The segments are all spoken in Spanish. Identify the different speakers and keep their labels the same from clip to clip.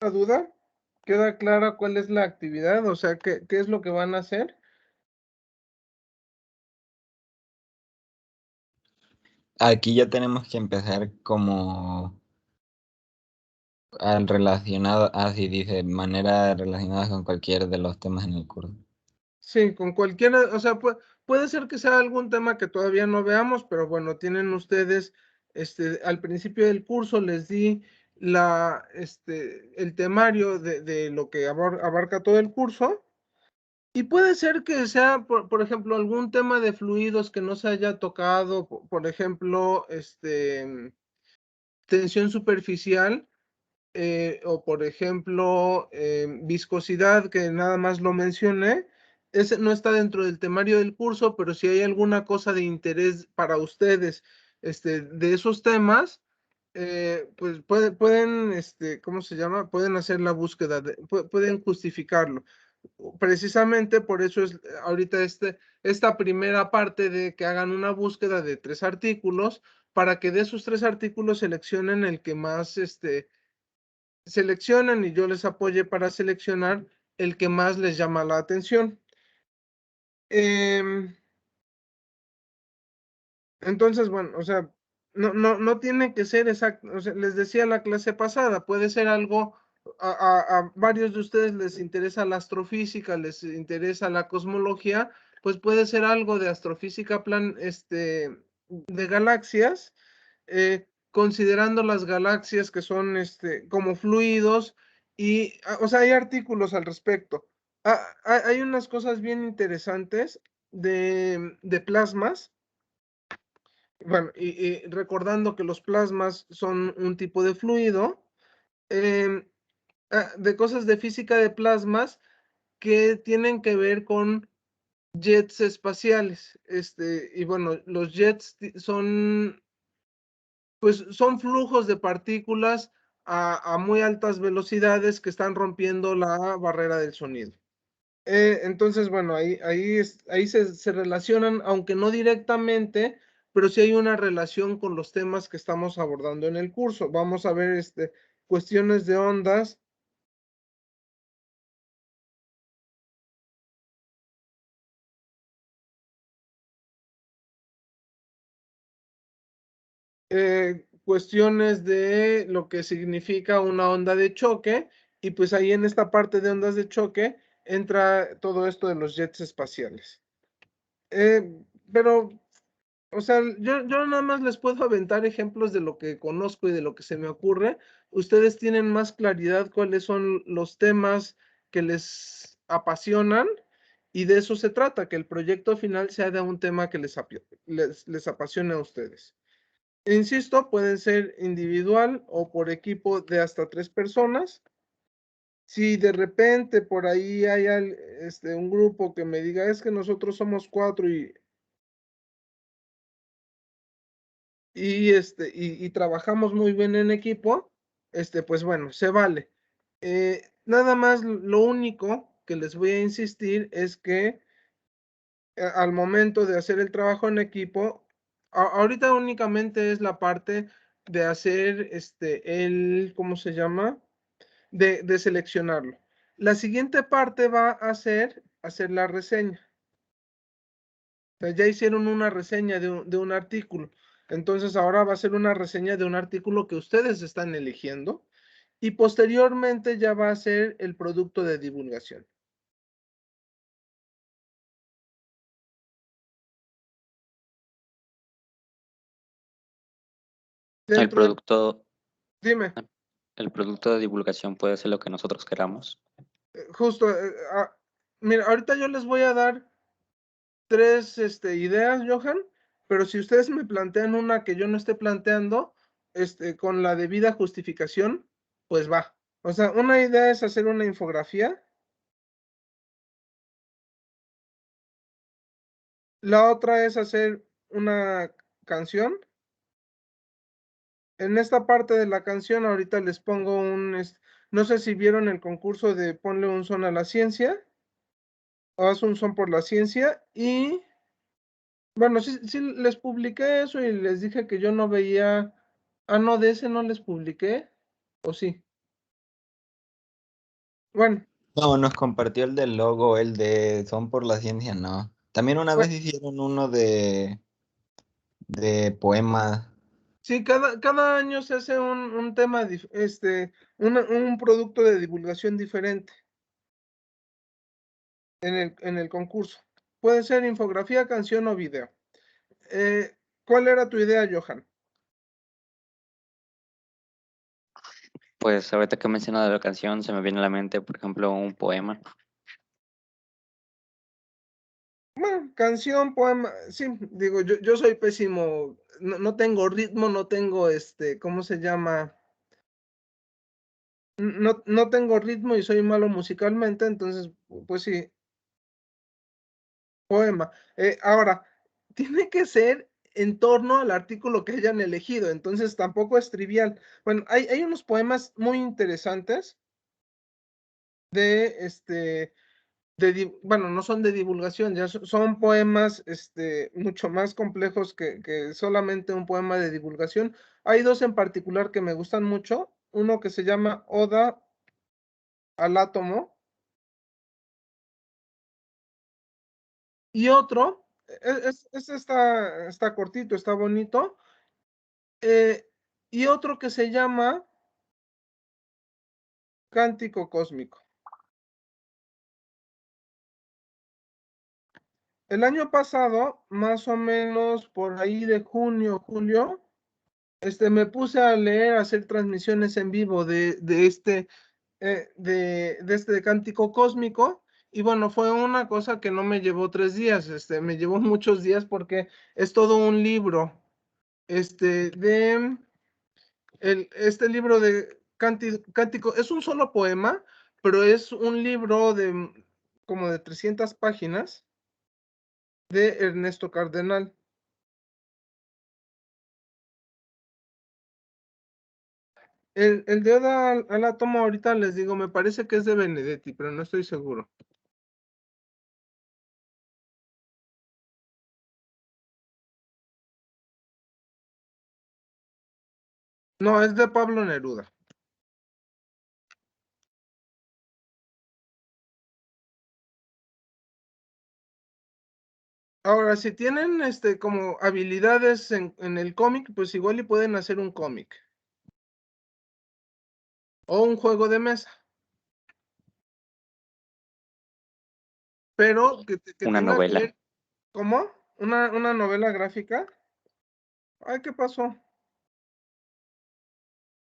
Speaker 1: duda? ¿Queda clara cuál es la actividad? O sea, ¿qué es lo que van a hacer?
Speaker 2: Aquí ya tenemos que empezar como al relacionado, así dice, manera relacionada con cualquier de los temas en el curso.
Speaker 1: Sí, con cualquiera, o sea, puede ser que sea algún tema que todavía no veamos, pero bueno, tienen ustedes, al principio del curso les di el temario de lo que abarca todo el curso, y puede ser que sea, por ejemplo, algún tema de fluidos que no se haya tocado, por ejemplo, tensión superficial, o por ejemplo, viscosidad, que nada más lo mencioné. Ese no está dentro del temario del curso, pero si hay alguna cosa de interés para ustedes, de esos temas, pues pueden, ¿cómo se llama? Pueden hacer la búsqueda, pueden justificarlo. Precisamente por eso es ahorita esta primera parte de que hagan una búsqueda de 3 artículos, para que de esos 3 artículos seleccionen el que más, seleccionen y yo les apoye para seleccionar el que más les llama la atención. Em, entonces, bueno, o sea, no tiene que ser exacto, o sea, les decía la clase pasada, puede ser algo, a varios de ustedes les interesa la astrofísica, les interesa la cosmología, pues puede ser algo de astrofísica de galaxias, considerando las galaxias que son, como fluidos, y, o sea, hay artículos al respecto. Hay unas cosas bien interesantes de plasmas. Bueno, y recordando que los plasmas son un tipo de fluido, em, de cosas de física de plasmas que tienen que ver con jets espaciales. Y bueno, los jets son, pues, son flujos de partículas a muy altas velocidades que están rompiendo la barrera del sonido. Entonces, bueno, ahí se relacionan, aunque no directamente, pero sí hay una relación con los temas que estamos abordando en el curso. Vamos a ver cuestiones de ondas. Cuestiones de lo que significa una onda de choque, y pues ahí en esta parte de ondas de choque entra todo esto de los jets espaciales. Pero o sea, yo nada más les puedo aventar ejemplos de lo que conozco y de lo que se me ocurre. Ustedes tienen más claridad cuáles son los temas que les apasionan, y de eso se trata, que el proyecto final sea de un tema que les apasione a ustedes. Insisto, pueden ser individual o por equipo de hasta 3 personas. Si de repente por ahí hay un grupo que me diga, es que nosotros somos 4 y trabajamos muy bien en equipo, pues bueno, se vale. Nada más lo único que les voy a insistir es que al momento de hacer el trabajo en equipo, ahorita únicamente es la parte de hacer ¿cómo se llama? De seleccionarlo. La siguiente parte va a ser hacer la reseña. O sea, ya hicieron una reseña de un artículo. Entonces ahora va a ser una reseña de un artículo que ustedes están eligiendo, y posteriormente ya va a ser el producto de divulgación.
Speaker 3: El
Speaker 1: Dentro de,
Speaker 3: producto,
Speaker 1: dime,
Speaker 3: el producto de divulgación puede ser lo que nosotros queramos.
Speaker 1: justo, mira, ahorita yo les voy a dar 3 ideas, Johan, pero si ustedes me plantean una que yo no esté planteando, con la debida justificación, pues va. O sea, una idea es hacer una infografía. La otra es hacer una canción. En esta parte de la canción ahorita les pongo no sé si vieron el concurso de ponle un son a la ciencia, o haz un son por la ciencia, y bueno, sí les publiqué eso y les dije que yo no veía, no, de ese no les publiqué, ¿o sí? Bueno,
Speaker 2: No, nos compartió el del logo, el de Son por la Ciencia, no. También una vez hicieron uno de poemas.
Speaker 1: sí, cada año se hace un tema, un producto de divulgación diferente en el concurso. Puede ser infografía, canción o video. ¿Cuál era tu idea, Johan?
Speaker 3: Pues ahorita que he mencionado la canción, se me viene a la mente, por ejemplo, un poema.
Speaker 1: Bueno, canción, poema, sí, digo, yo soy pésimo, no tengo ritmo, no tengo, ¿cómo se llama? No tengo ritmo y soy malo musicalmente, entonces, pues sí, poema. Ahora, tiene que ser en torno al artículo que hayan elegido, entonces tampoco es trivial. Bueno, hay unos poemas muy interesantes de, bueno, no son de divulgación, ya son poemas mucho más complejos que solamente un poema de divulgación. Hay dos en particular que me gustan mucho, uno que se llama Oda al átomo y otro, está cortito, está bonito, y otro que se llama Cántico Cósmico. El año pasado, más o menos por ahí de junio, julio, me puse a leer, a hacer transmisiones en vivo de este cántico cósmico, y bueno, fue una cosa que no me llevó 3 días, me llevó muchos días porque es todo un libro, este libro de cántico, es un solo poema, pero es un libro de como de 300 páginas de Ernesto Cardenal. El de Oda al átomo, ahorita les digo, me parece que es de Benedetti, pero no estoy seguro. No, es de Pablo Neruda. Ahora, si tienen como habilidades en el cómic, pues igual y pueden hacer un cómic. O un juego de mesa. Pero que
Speaker 3: Una
Speaker 1: tenga que
Speaker 3: novela.
Speaker 1: ver. ¿Cómo? ¿Una novela gráfica? Ay, ¿qué pasó?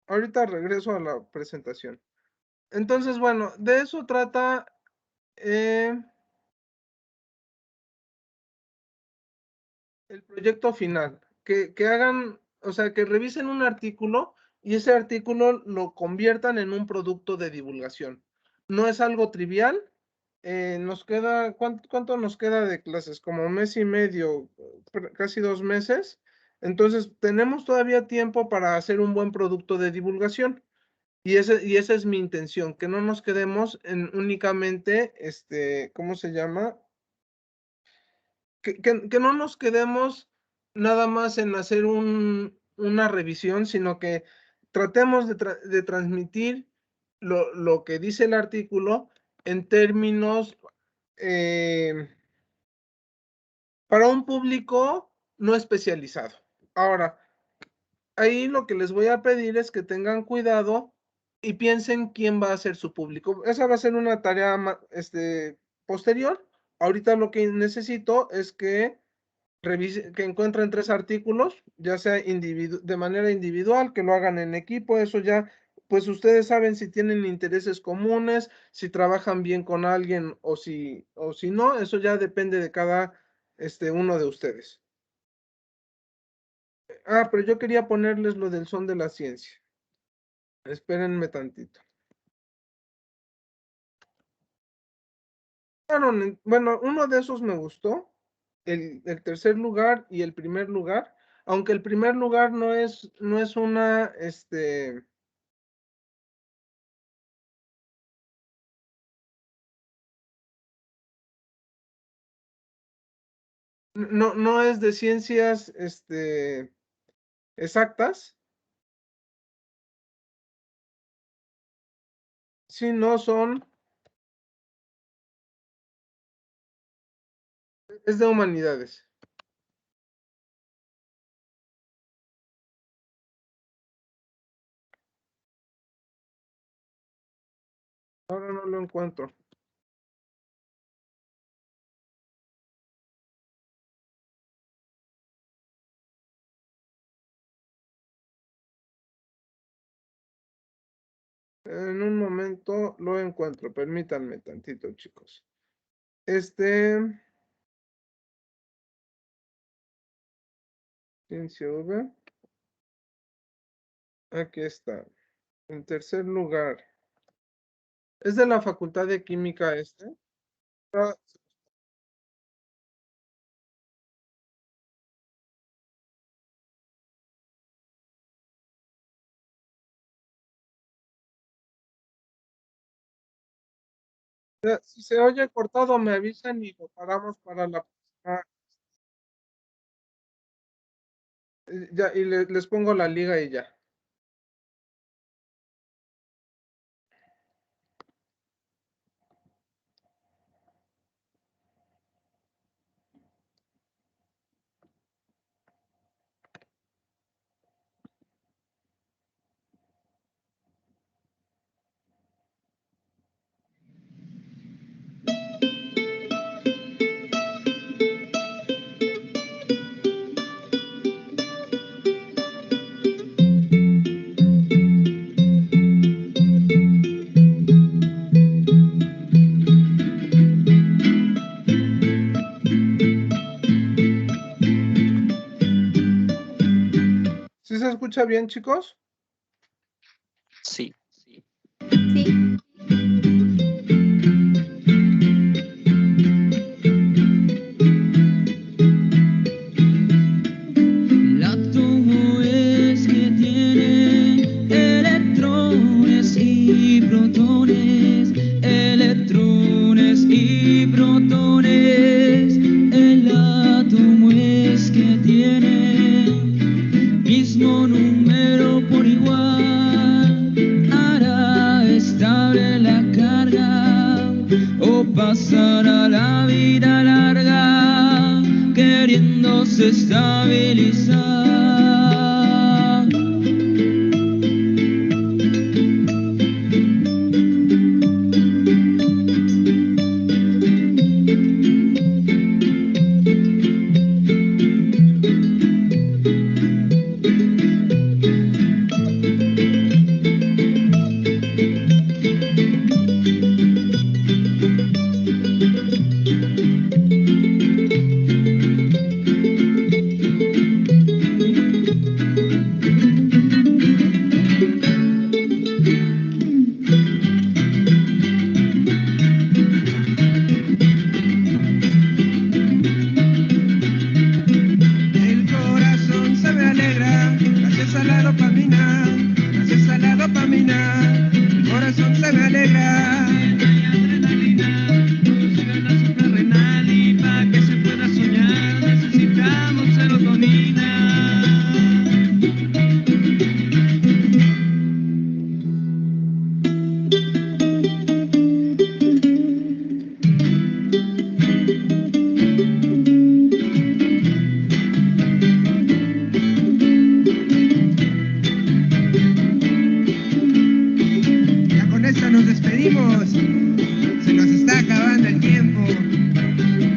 Speaker 1: Ahorita regreso a la presentación. Entonces, bueno, de eso trata el proyecto final. Que hagan, o sea, que revisen un artículo y ese artículo lo conviertan en un producto de divulgación. No es algo trivial. Nos queda, ¿cuánto nos queda de clases? Como mes y medio, casi 2 meses. Entonces, tenemos todavía tiempo para hacer un buen producto de divulgación. Y esa es mi intención, que no nos quedemos en únicamente, ¿cómo se llama? Que no nos quedemos nada más en hacer una revisión, sino que tratemos de transmitir lo que dice el artículo en términos para un público no especializado. Ahora, ahí lo que les voy a pedir es que tengan cuidado y piensen quién va a ser su público. Esa va a ser una tarea posterior. Ahorita lo que necesito es que que encuentren 3 artículos, ya sea de manera individual, que lo hagan en equipo, eso ya, pues ustedes saben si tienen intereses comunes, si trabajan bien con alguien o si no, eso ya depende de cada uno de ustedes. Ah, pero yo quería ponerles lo del son de la ciencia. Espérenme tantito. Bueno, uno de esos me gustó, el tercer lugar y el primer lugar, aunque el primer lugar no es no es de ciencias exactas, sino son Es de humanidades. Ahora no lo encuentro. En un momento lo encuentro. Permítanme tantito, chicos. Ciencia V. Aquí está. En tercer lugar. ¿Es de la Facultad de Química este? Ah, si se oye cortado, me avisan y lo paramos para la próxima. Ya, y les pongo la liga y ya. ¿Sí se escucha bien, chicos?
Speaker 3: Sí.
Speaker 4: Sí.
Speaker 5: El átomo es que tiene electrones y protones, electrones y protones. El átomo es que tiene mismo número por igual. Hará estable la carga o pasará la vida larga queriéndose estabilizar.
Speaker 6: El corazón se me alegra, gracias a la dopamina, gracias a la dopamina. El corazón se me alegra. Produce la suprarrenal y para que se pueda soñar necesitamos serotonina. Ya con esta nos despedimos. Se nos está acabando el tiempo.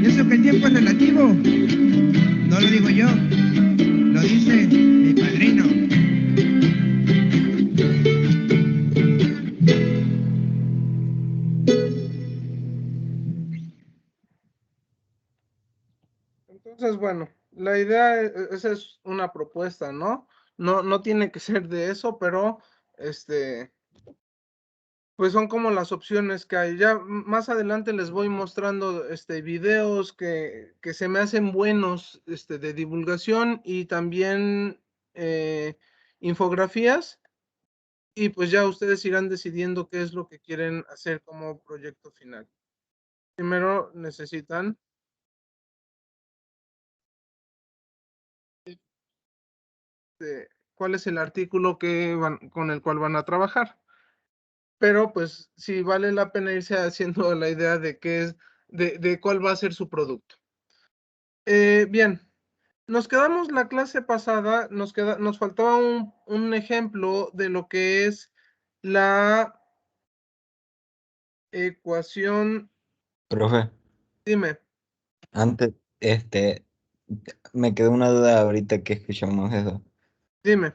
Speaker 6: Y eso que el tiempo es relativo. No lo digo yo, lo dice mi padrino.
Speaker 1: Entonces, bueno, la idea, esa es una propuesta, ¿no? No tiene que ser de eso, pero pues son como las opciones que hay. Ya más adelante les voy mostrando videos que se me hacen buenos de divulgación y también infografías. Y pues ya ustedes irán decidiendo qué es lo que quieren hacer como proyecto final. Primero necesitan cuál es el artículo con el cual van a trabajar. Pero pues sí vale la pena irse haciendo la idea de qué es, de cuál va a ser su producto. Bien, nos quedamos la clase pasada, nos faltaba un ejemplo de lo que es la ecuación.
Speaker 2: Profe,
Speaker 1: Dime,
Speaker 2: antes, me quedó una duda ahorita que escuchamos eso.
Speaker 1: dime.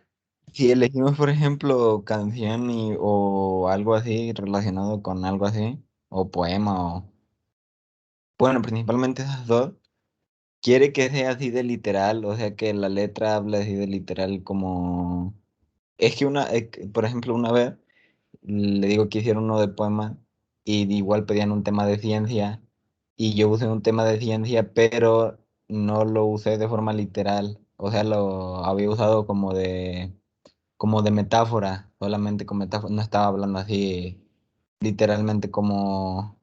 Speaker 2: Si elegimos, por ejemplo, canción o algo así relacionado con algo así, o poema, o bueno, principalmente esas dos, quiere que sea así de literal, o sea, que la letra hable así de literal como... Es que por ejemplo, una vez le digo que hicieron uno de poema y igual pedían un tema de ciencia y yo usé un tema de ciencia, pero no lo usé de forma literal, o sea, lo había usado como de metáfora, solamente con metáfora, no estaba hablando así literalmente como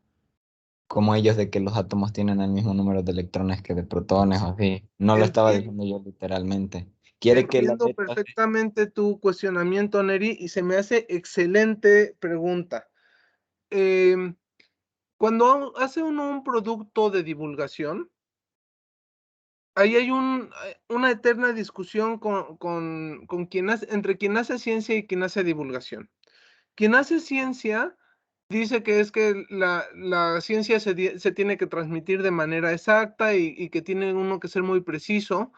Speaker 2: ellos de que los átomos tienen el mismo número de electrones que de protones o así. No lo estaba
Speaker 1: Entien-
Speaker 2: diciendo yo literalmente. Quiere que la
Speaker 1: Entiendo
Speaker 2: letra
Speaker 1: perfectamente tu cuestionamiento, Neri, y se me hace excelente pregunta. Em, Cuando hace uno un producto de divulgación, ahí hay una eterna discusión con entre quien hace ciencia y quien hace divulgación. Quien hace ciencia dice que es que la ciencia se tiene que transmitir de manera exacta y que tiene uno que ser muy preciso.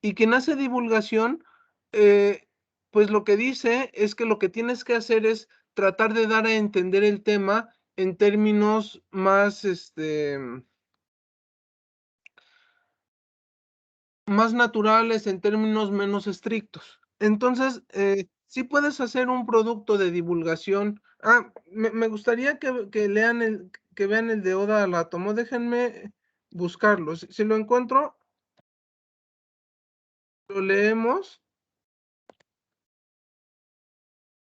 Speaker 1: Y quien hace divulgación, pues lo que dice es que lo que tienes que hacer es tratar de dar a entender el tema en términos más, más naturales, en términos menos estrictos. Entonces, sí puedes hacer un producto de divulgación. Me gustaría que lean que vean el de Oda al átomo. Déjenme buscarlo. Si lo encuentro, lo leemos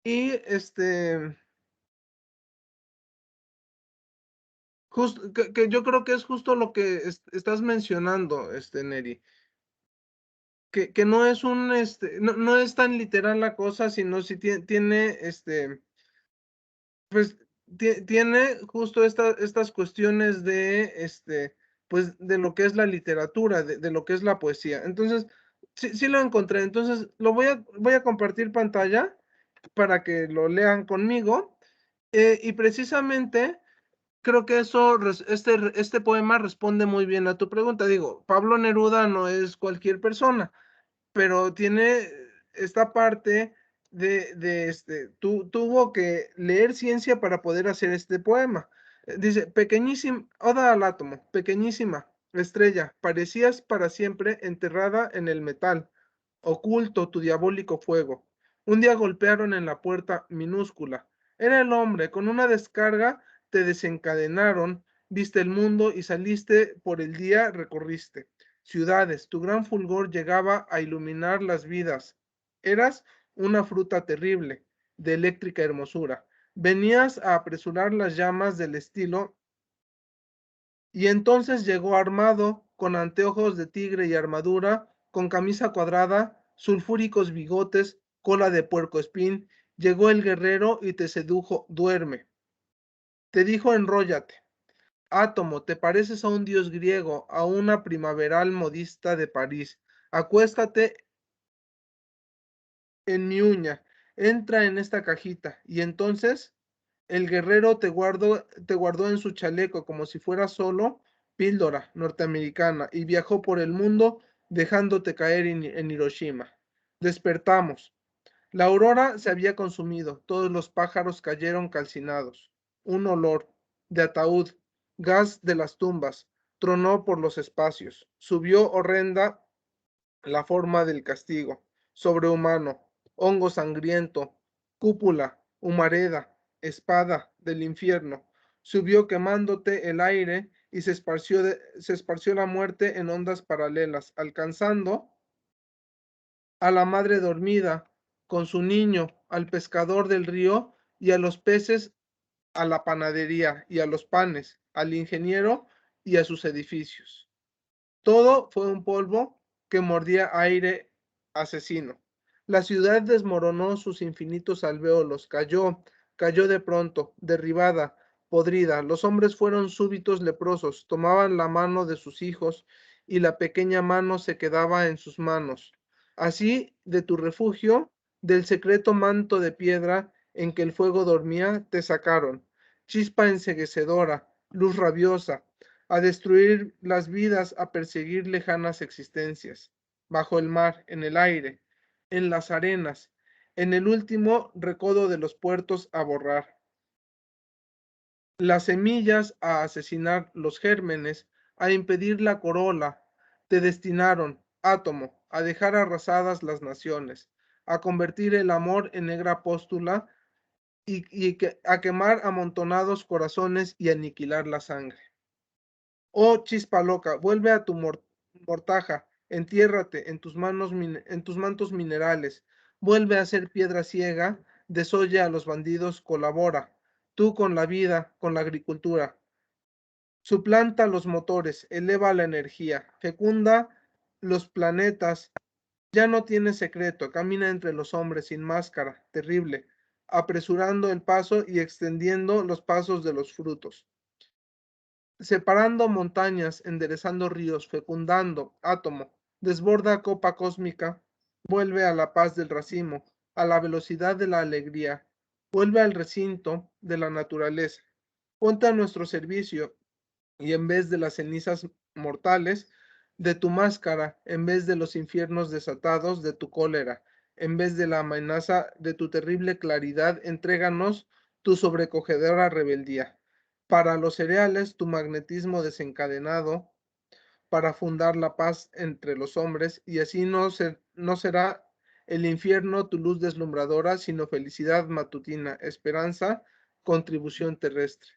Speaker 1: y que yo creo que es justo lo que estás mencionando, Neri. Que no es no es tan literal la cosa, sino si tiene, pues, tiene justo estas cuestiones de, pues, de lo que es la literatura, de lo que es la poesía. Entonces, sí lo encontré. Entonces, voy a compartir pantalla para que lo lean conmigo. Y precisamente creo que este poema responde muy bien a tu pregunta. Digo, Pablo Neruda no es cualquier persona, pero tiene esta parte tuvo que leer ciencia para poder hacer este poema. Dice, pequeñísima, Oda al átomo, pequeñísima estrella, parecías para siempre enterrada en el metal, oculto tu diabólico fuego. Un día golpearon en la puerta minúscula. Era el hombre, con una descarga te desencadenaron, viste el mundo y saliste por el día, recorriste ciudades, tu gran fulgor llegaba a iluminar las vidas. Eras una fruta terrible, de eléctrica hermosura. Venías a apresurar las llamas del estilo y entonces llegó armado, con anteojos de tigre y armadura, con camisa cuadrada, sulfúricos bigotes, cola de puercoespín, llegó el guerrero y te sedujo, duerme. Te dijo enróllate. Átomo, te pareces a un dios griego, a una primaveral modista de París. Acuéstate en mi uña, entra en esta cajita. Y entonces el guerrero te guardó en su chaleco como si fuera solo píldora norteamericana y viajó por el mundo dejándote caer en Hiroshima. Despertamos. La aurora se había consumido, todos los pájaros cayeron calcinados. Un olor de ataúd, gas de las tumbas, tronó por los espacios. Subió horrenda la forma del castigo, sobrehumano, hongo sangriento, cúpula, humareda, espada del infierno. Subió quemándote el aire y se esparció la muerte en ondas paralelas, alcanzando a la madre dormida con su niño, al pescador del río y a los peces, a la panadería y a los panes, al ingeniero y a sus edificios. Todo fue un polvo que mordía aire asesino. La ciudad desmoronó sus infinitos alvéolos, cayó de pronto, derribada, podrida. Los hombres fueron súbitos leprosos, tomaban la mano de sus hijos y la pequeña mano se quedaba en sus manos. Así, de tu refugio, del secreto manto de piedra en que el fuego dormía, te sacaron, chispa enceguecedora, luz rabiosa, a destruir las vidas, a perseguir lejanas existencias, bajo el mar, en el aire, en las arenas, en el último recodo de los puertos a borrar. Las semillas a asesinar los gérmenes, a impedir la corola, te destinaron, átomo, a dejar arrasadas las naciones, a convertir el amor en negra póstula a quemar amontonados corazones y aniquilar la sangre. Oh chispa loca, vuelve a tu mortaja, entiérrate en tus mantos minerales, vuelve a ser piedra ciega, desoye a los bandidos, colabora, tú con la vida, con la agricultura. Suplanta los motores, eleva la energía, fecunda los planetas, ya no tiene secreto, camina entre los hombres sin máscara, terrible, apresurando el paso y extendiendo los pasos de los frutos. Separando montañas, enderezando ríos, fecundando, átomo, desborda copa cósmica, vuelve a la paz del racimo, a la velocidad de la alegría, vuelve al recinto de la naturaleza, ponte a nuestro servicio y en vez de las cenizas mortales de tu máscara, en vez de los infiernos desatados de tu cólera, en vez de la amenaza de tu terrible claridad, entréganos tu sobrecogedora rebeldía. Para los cereales, tu magnetismo desencadenado, para fundar la paz entre los hombres, y así no será el infierno tu luz deslumbradora, sino felicidad matutina, esperanza, contribución terrestre.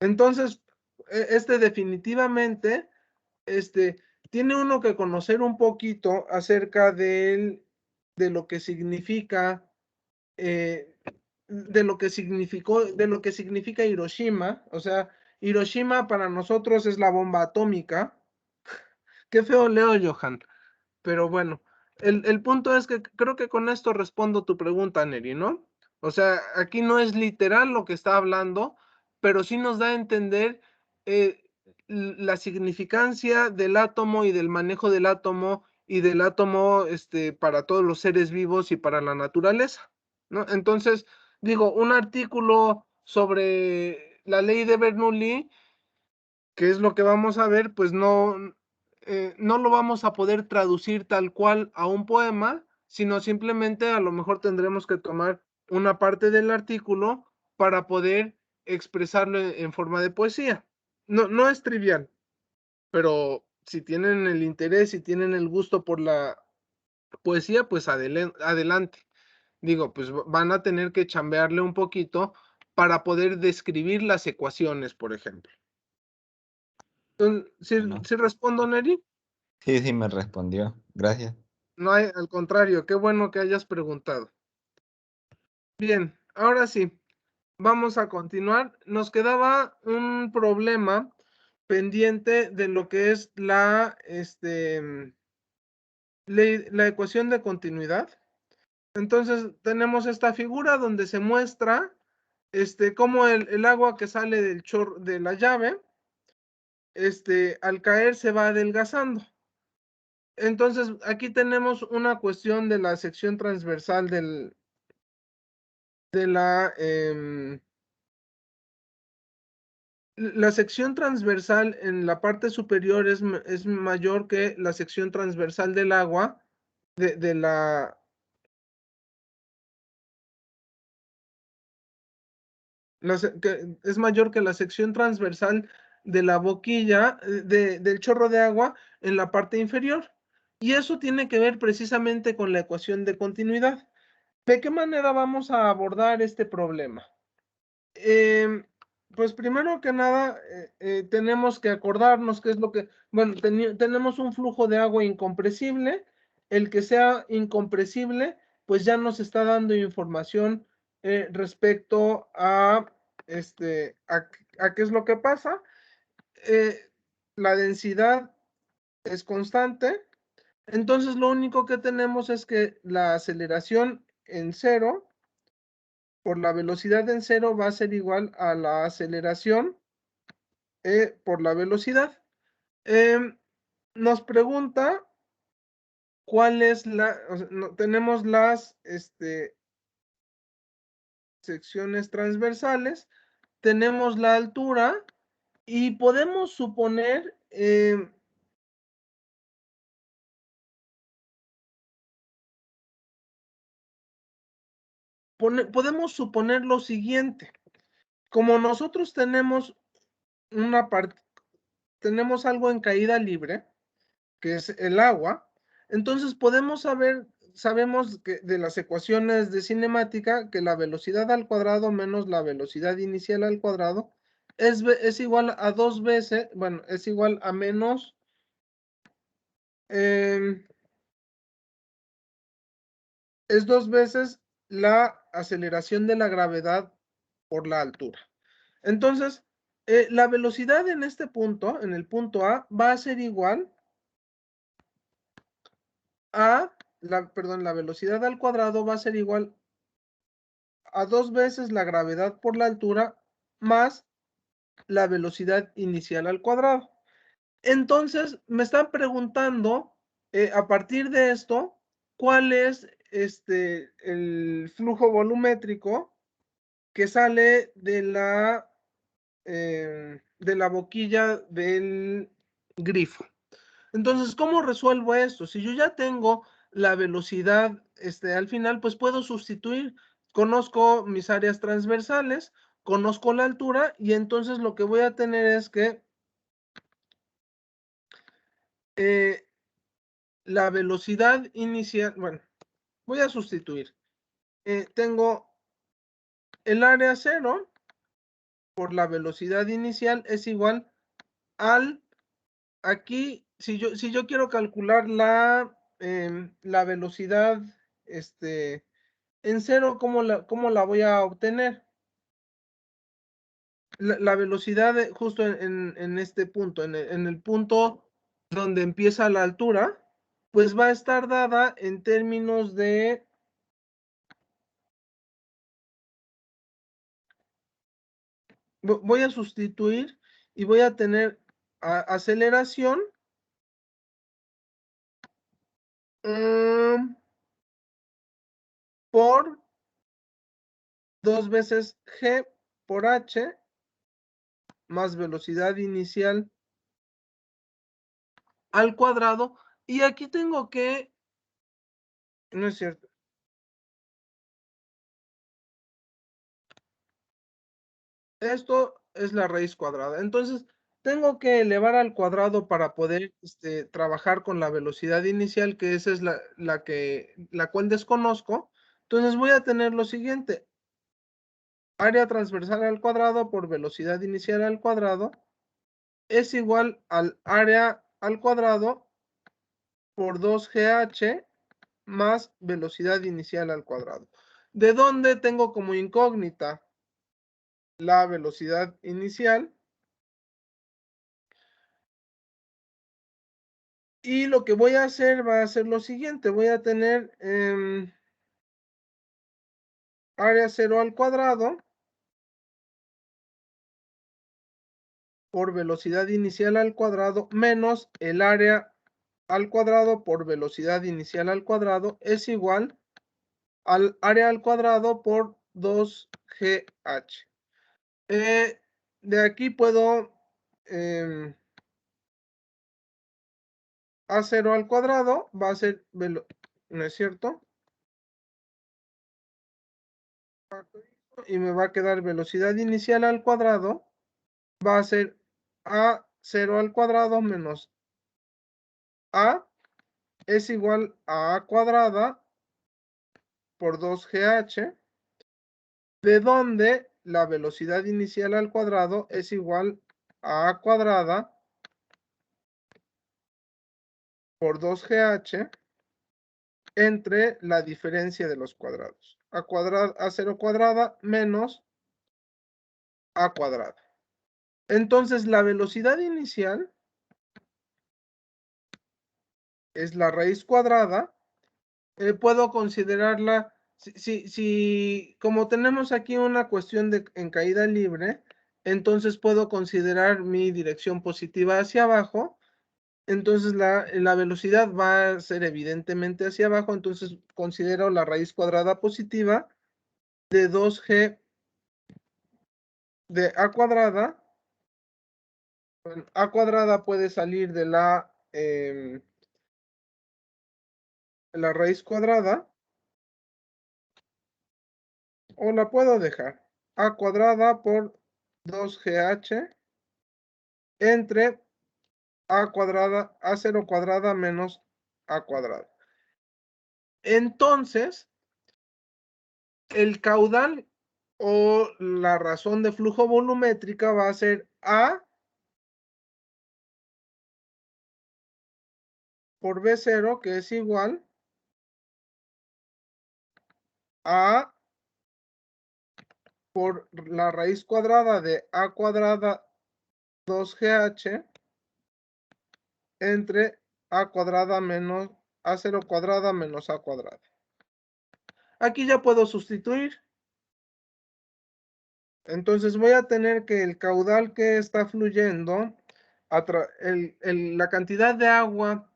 Speaker 1: Entonces, definitivamente, tiene uno que conocer un poquito acerca de lo que significa, de lo que significa Hiroshima. O sea, Hiroshima para nosotros es la bomba atómica. Qué feo leo, Johan. Pero bueno, el punto es que creo que con esto respondo tu pregunta, Neri, ¿no? O sea, aquí no es literal lo que está hablando, pero sí nos da a entender la significancia del átomo y del manejo del átomo y del átomo para todos los seres vivos y para la naturaleza, ¿no? Entonces, digo, un artículo sobre la ley de Bernoulli, que es lo que vamos a ver, pues no lo vamos a poder traducir tal cual a un poema, sino simplemente a lo mejor tendremos que tomar una parte del artículo para poder expresarlo en forma de poesía. No es trivial, pero si tienen el interés, si tienen el gusto por la poesía, pues adelante. Digo, pues van a tener que chambearle un poquito para poder describir las ecuaciones, por ejemplo. Entonces,
Speaker 2: No.
Speaker 1: ¿sí respondo, Neri?
Speaker 2: Sí, me respondió. Gracias.
Speaker 1: No hay, al contrario, qué bueno que hayas preguntado. Bien, ahora sí, vamos a continuar. Nos quedaba un problema pendiente de lo que es la ecuación de continuidad. Entonces, tenemos esta figura donde se muestra cómo el agua que sale del chorro de la llave, al caer se va adelgazando. Entonces, aquí tenemos una cuestión de la sección transversal la sección transversal en la parte superior es mayor que la sección transversal del agua es mayor que la sección transversal de la boquilla del chorro de agua en la parte inferior. Y eso tiene que ver precisamente con la ecuación de continuidad. ¿De qué manera vamos a abordar este problema? Pues primero que nada, tenemos que acordarnos qué es lo que, bueno, tenemos un flujo de agua incompresible. El que sea incompresible, pues ya nos está dando información respecto a qué es lo que pasa. La densidad es constante. Entonces, lo único que tenemos es que la aceleración en cero por la velocidad en cero va a ser igual a la aceleración por la velocidad. Nos pregunta cuál es o sea, tenemos las secciones transversales, tenemos la altura y podemos suponer podemos suponer lo siguiente. Como nosotros tenemos tenemos algo en caída libre, que es el agua, entonces sabemos que de las ecuaciones de cinemática que la velocidad al cuadrado menos la velocidad inicial al cuadrado es igual a 2 veces, bueno, es igual a menos es 2 veces la aceleración de la gravedad por la altura. Entonces, la velocidad en este punto, en el punto A, va a ser igual a, la velocidad al cuadrado va a ser igual a 2 veces la gravedad por la altura más la velocidad inicial al cuadrado. Entonces, me están preguntando, a partir de esto, cuál es el flujo volumétrico que sale de la boquilla del grifo. Entonces, ¿cómo resuelvo esto? Si yo ya tengo la velocidad al final, pues puedo sustituir. Conozco mis áreas transversales, conozco la altura y entonces lo que voy a tener es que la velocidad inicial, bueno, voy a sustituir. Tengo el área 0 por la velocidad inicial es igual al, aquí, si yo quiero calcular la velocidad en 0, ¿cómo la voy a obtener? La velocidad justo en este punto, en el punto donde empieza la altura, pues va a estar dada en términos de voy a sustituir y voy a tener aceleración por 2 veces g por h más velocidad inicial al cuadrado. Y aquí tengo que, no es cierto. Esto es la raíz cuadrada. Entonces, tengo que elevar al cuadrado para poder trabajar con la velocidad inicial, que esa es la cual desconozco. Entonces, voy a tener lo siguiente. Área transversal al cuadrado por velocidad inicial al cuadrado es igual al área al cuadrado por 2GH más velocidad inicial al cuadrado. ¿De dónde tengo como incógnita la velocidad inicial? Y lo que voy a hacer va a ser lo siguiente. Voy a tener área 0 al cuadrado por velocidad inicial al cuadrado menos el área al cuadrado por velocidad inicial al cuadrado es igual al área al cuadrado por 2GH. De aquí puedo A0 al cuadrado va a ser, ¿no es cierto? Y me va a quedar velocidad inicial al cuadrado va a ser A0 al cuadrado menos A es igual a A cuadrada por 2GH, de donde la velocidad inicial al cuadrado es igual a A cuadrada por 2GH entre la diferencia de los cuadrados. A0 cuadrada menos A cuadrada. Entonces, la velocidad inicial es la raíz cuadrada. Puedo considerarla, como tenemos aquí una cuestión en caída libre, entonces puedo considerar mi dirección positiva hacia abajo. entonces la velocidad va a ser evidentemente hacia abajo, entonces considero la raíz cuadrada positiva de 2g de a cuadrada. Bueno, a cuadrada puede salir de la raíz cuadrada, o la puedo dejar a cuadrada por 2gh entre a cuadrada, a0 cuadrada menos a cuadrada. Entonces, el caudal o la razón de flujo volumétrica va a ser A por B0, que es igual a por la raíz cuadrada de a cuadrada 2gh entre a cuadrada menos a0 cuadrada menos a cuadrada. Aquí ya puedo sustituir. Entonces voy a tener que el caudal que está fluyendo, la cantidad de agua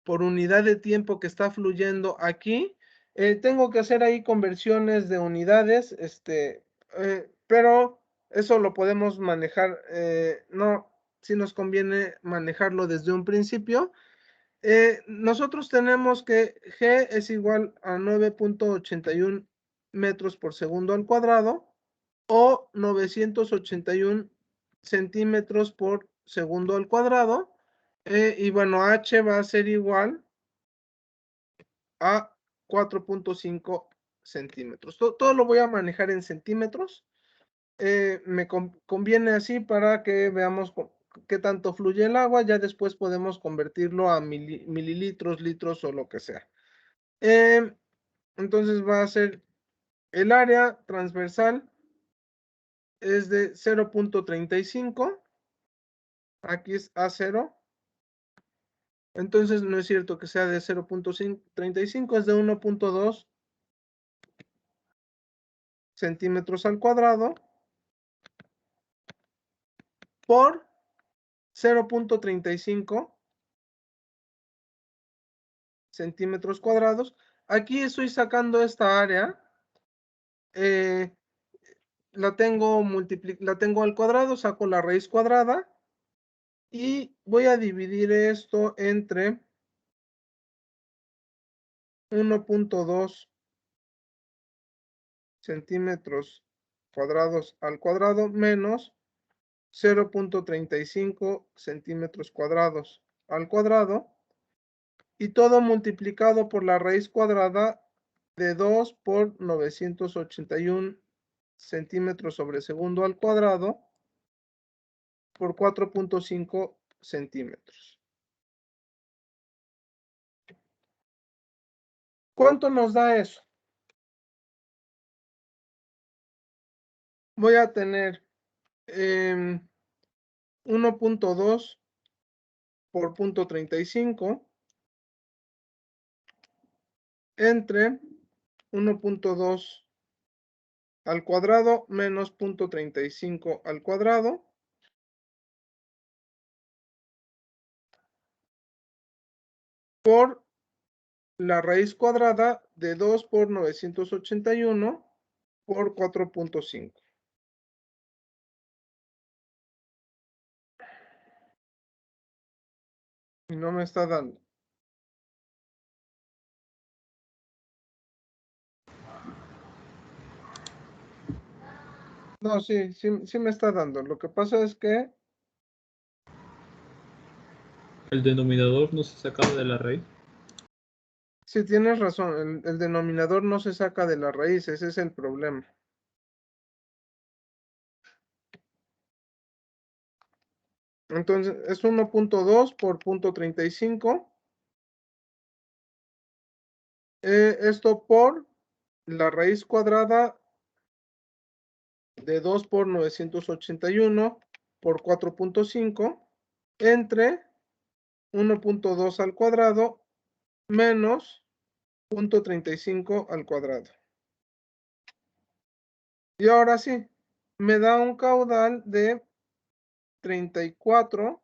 Speaker 1: por unidad de tiempo que está fluyendo aquí, tengo que hacer ahí conversiones de unidades, pero eso lo podemos manejar, no, si nos conviene manejarlo desde un principio. Nosotros tenemos que G es igual a 9.81 metros por segundo al cuadrado o 981 centímetros por segundo al cuadrado. Y bueno, H va a ser igual a 4.5 centímetros. Todo lo voy a manejar en centímetros. Me conviene así para que veamos qué tanto fluye el agua. Ya después podemos convertirlo a mililitros, litros o lo que sea. Entonces va a ser el área transversal es de 0.35. Aquí es A0. Entonces no es cierto que sea de 0.35, es de 1.2 centímetros al cuadrado por 0.35 centímetros cuadrados. Aquí estoy sacando esta área. La tengo al cuadrado, saco la raíz cuadrada y voy a dividir esto entre 1.2 centímetros cuadrados al cuadrado menos 0.35 centímetros cuadrados al cuadrado, y todo multiplicado por la raíz cuadrada de 2 por 981 centímetros sobre segundo al cuadrado por 4.5 centímetros. ¿Cuánto nos da eso? Voy a tener 1.2 por 0.35 entre 1.2 al cuadrado menos 0.35 al cuadrado por la raíz cuadrada de 2 por 981 por 4.5. Y no me está dando. No, sí me está dando. Lo que pasa es que
Speaker 7: El denominador no se saca de la raíz.
Speaker 1: sí tienes razón, el denominador no se saca de la raíz, ese es el problema. Entonces es 1.2 por 0.35. Esto por la raíz cuadrada de 2 por 981 por 4.5 entre 1.2 al cuadrado menos 0.35 al cuadrado. Y ahora sí, me da un caudal de 34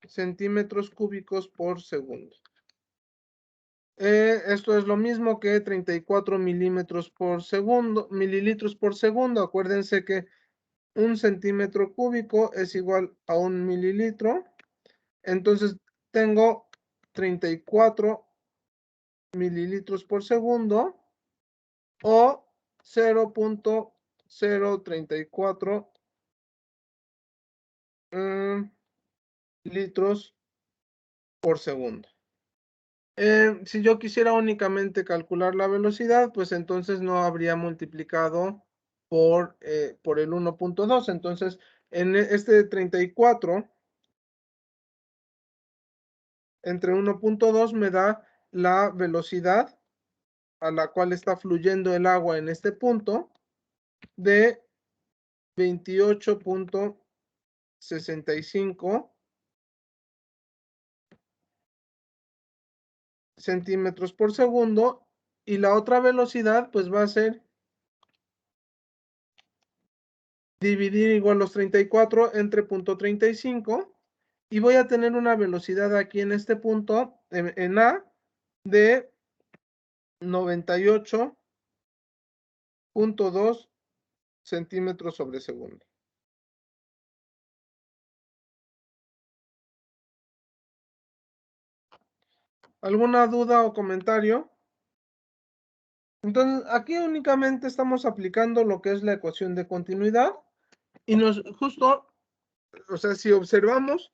Speaker 1: centímetros cúbicos por segundo. Esto es lo mismo que 34 mililitros por segundo. Acuérdense que un centímetro cúbico es igual a un mililitro. Entonces tengo 34 mililitros por segundo o 0.034 litros por segundo. Si yo quisiera únicamente calcular la velocidad, pues entonces no habría multiplicado por el 1.2. Entonces, en este 34, entre 1.2 me da la velocidad a la cual está fluyendo el agua en este punto de 28.65 centímetros por segundo, y la otra velocidad pues va a ser dividir igual los 34 entre 0.35, y voy a tener una velocidad aquí en este punto, en A, de 98.2 centímetros sobre segundo. ¿Alguna duda o comentario? Entonces, aquí únicamente estamos aplicando lo que es la ecuación de continuidad, y justo, o sea, si observamos,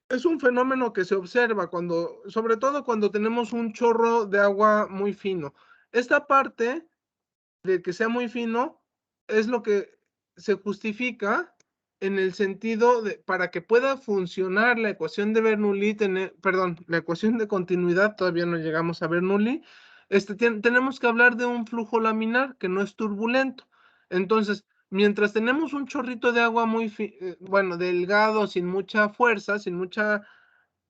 Speaker 1: es un fenómeno que se observa sobre todo cuando tenemos un chorro de agua muy fino. Esta parte de que sea muy fino es lo que se justifica en el sentido de, para que pueda funcionar la ecuación de Bernoulli, la ecuación de continuidad, todavía no llegamos a Bernoulli, tenemos que hablar de un flujo laminar que no es turbulento. Entonces, mientras tenemos un chorrito de agua muy, delgado, sin mucha fuerza, sin mucha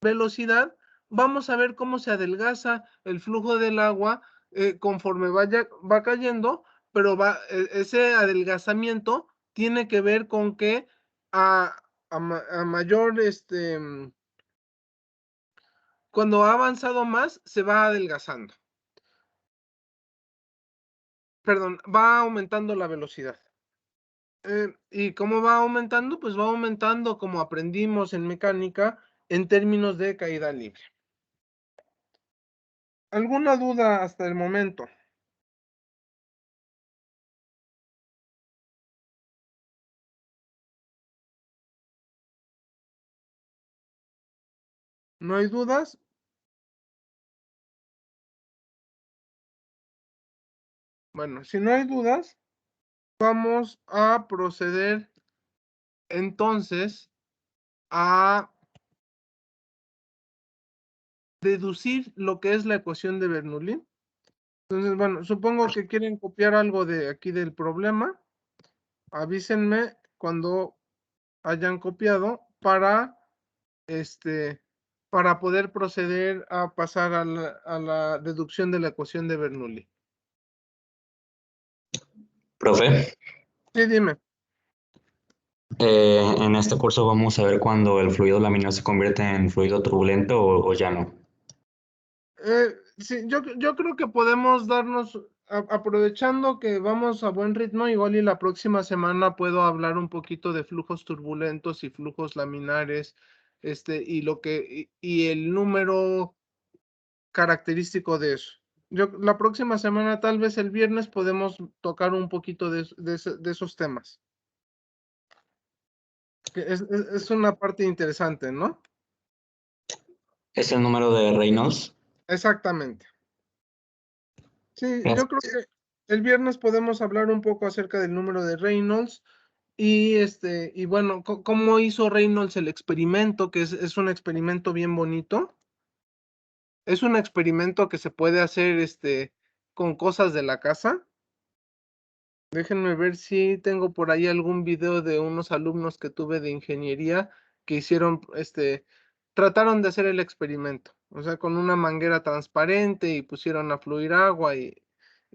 Speaker 1: velocidad, vamos a ver cómo se adelgaza el flujo del agua conforme va cayendo, pero ese adelgazamiento tiene que ver con que a mayor, cuando ha avanzado más, se va adelgazando. Perdón, va aumentando la velocidad. ¿Y cómo va aumentando? Pues va aumentando como aprendimos en mecánica en términos de caída libre. ¿Alguna duda hasta el momento? ¿No hay dudas? Bueno, si no hay dudas, vamos a proceder entonces a deducir lo que es la ecuación de Bernoulli. Entonces, bueno, supongo que quieren copiar algo de aquí del problema. Avísenme cuando hayan copiado para poder proceder a pasar a la deducción de la ecuación de Bernoulli.
Speaker 3: Profe,
Speaker 1: Sí, dime.
Speaker 3: en este curso vamos a ver cuando el fluido laminar se convierte en fluido turbulento o ya no.
Speaker 1: Sí, yo creo que podemos darnos, aprovechando que vamos a buen ritmo, igual y la próxima semana puedo hablar un poquito de flujos turbulentos y flujos laminares, y el número característico de eso. La próxima semana, tal vez el viernes, podemos tocar un poquito de esos temas. Que es una parte interesante, ¿no?
Speaker 3: ¿Es el número de Reynolds?
Speaker 1: Exactamente. Sí,
Speaker 3: Gracias.
Speaker 1: yo creo que el viernes podemos hablar un poco acerca del número de Reynolds y bueno, cómo hizo Reynolds el experimento, que es un experimento bien bonito. Es un experimento que se puede hacer con cosas de la casa. Déjenme ver si tengo por ahí algún video de unos alumnos que tuve de ingeniería que hicieron, trataron de hacer el experimento. O sea, con una manguera transparente y pusieron a fluir agua y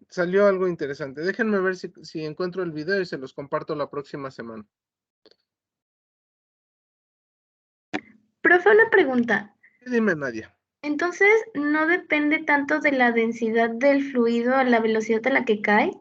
Speaker 1: salió algo interesante. Déjenme ver si encuentro el video y se los comparto la próxima semana.
Speaker 4: Profe, una pregunta.
Speaker 1: Dime, Nadia.
Speaker 4: Entonces, ¿no depende tanto de la densidad del fluido a la velocidad a la que cae?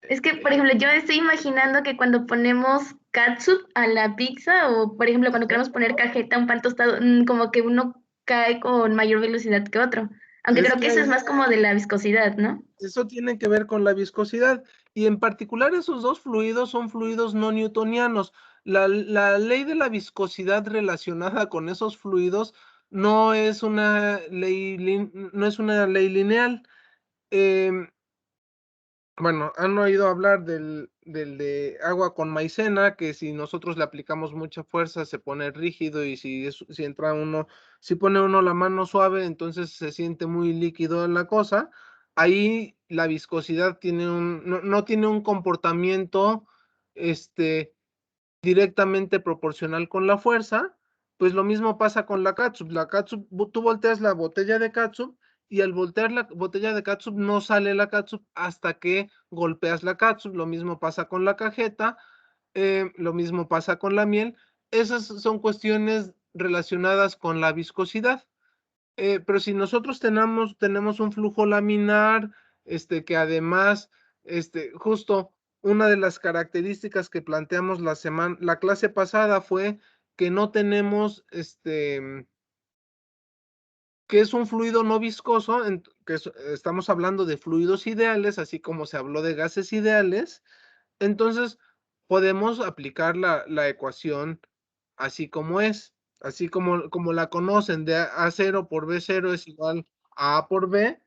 Speaker 4: Es que, por ejemplo, yo estoy imaginando que cuando ponemos catsup a la pizza o, por ejemplo, cuando queremos poner cajeta a un pan tostado, como que uno cae con mayor velocidad que otro. Aunque
Speaker 1: Es
Speaker 4: creo que eso es más como de la viscosidad, ¿no?
Speaker 1: Eso tiene que ver con la viscosidad y en particular esos dos fluidos son fluidos no newtonianos. La ley de la viscosidad relacionada con esos fluidos no es una ley, no es una ley lineal. Em, bueno, han oído hablar del de agua con maicena, que si nosotros le aplicamos mucha fuerza se pone rígido y si si pone uno la mano suave, entonces se siente muy líquido la cosa. Ahí la viscosidad no tiene un comportamiento directamente proporcional con la fuerza. Pues lo mismo pasa con la catsup. La catsup, tú volteas la botella de catsup y al voltear la botella de catsup no sale la catsup hasta que golpeas la catsup. Lo mismo pasa con la cajeta, lo mismo pasa con la miel. Esas son cuestiones relacionadas con la viscosidad. Pero si nosotros tenemos un flujo laminar, que además, justo una de las características que planteamos la clase pasada fue que no tenemos, que es un fluido no viscoso, estamos hablando de fluidos ideales, así como se habló de gases ideales. Entonces, podemos aplicar la ecuación así como es, así como la conocen, de A0 por B0 es igual a A por B.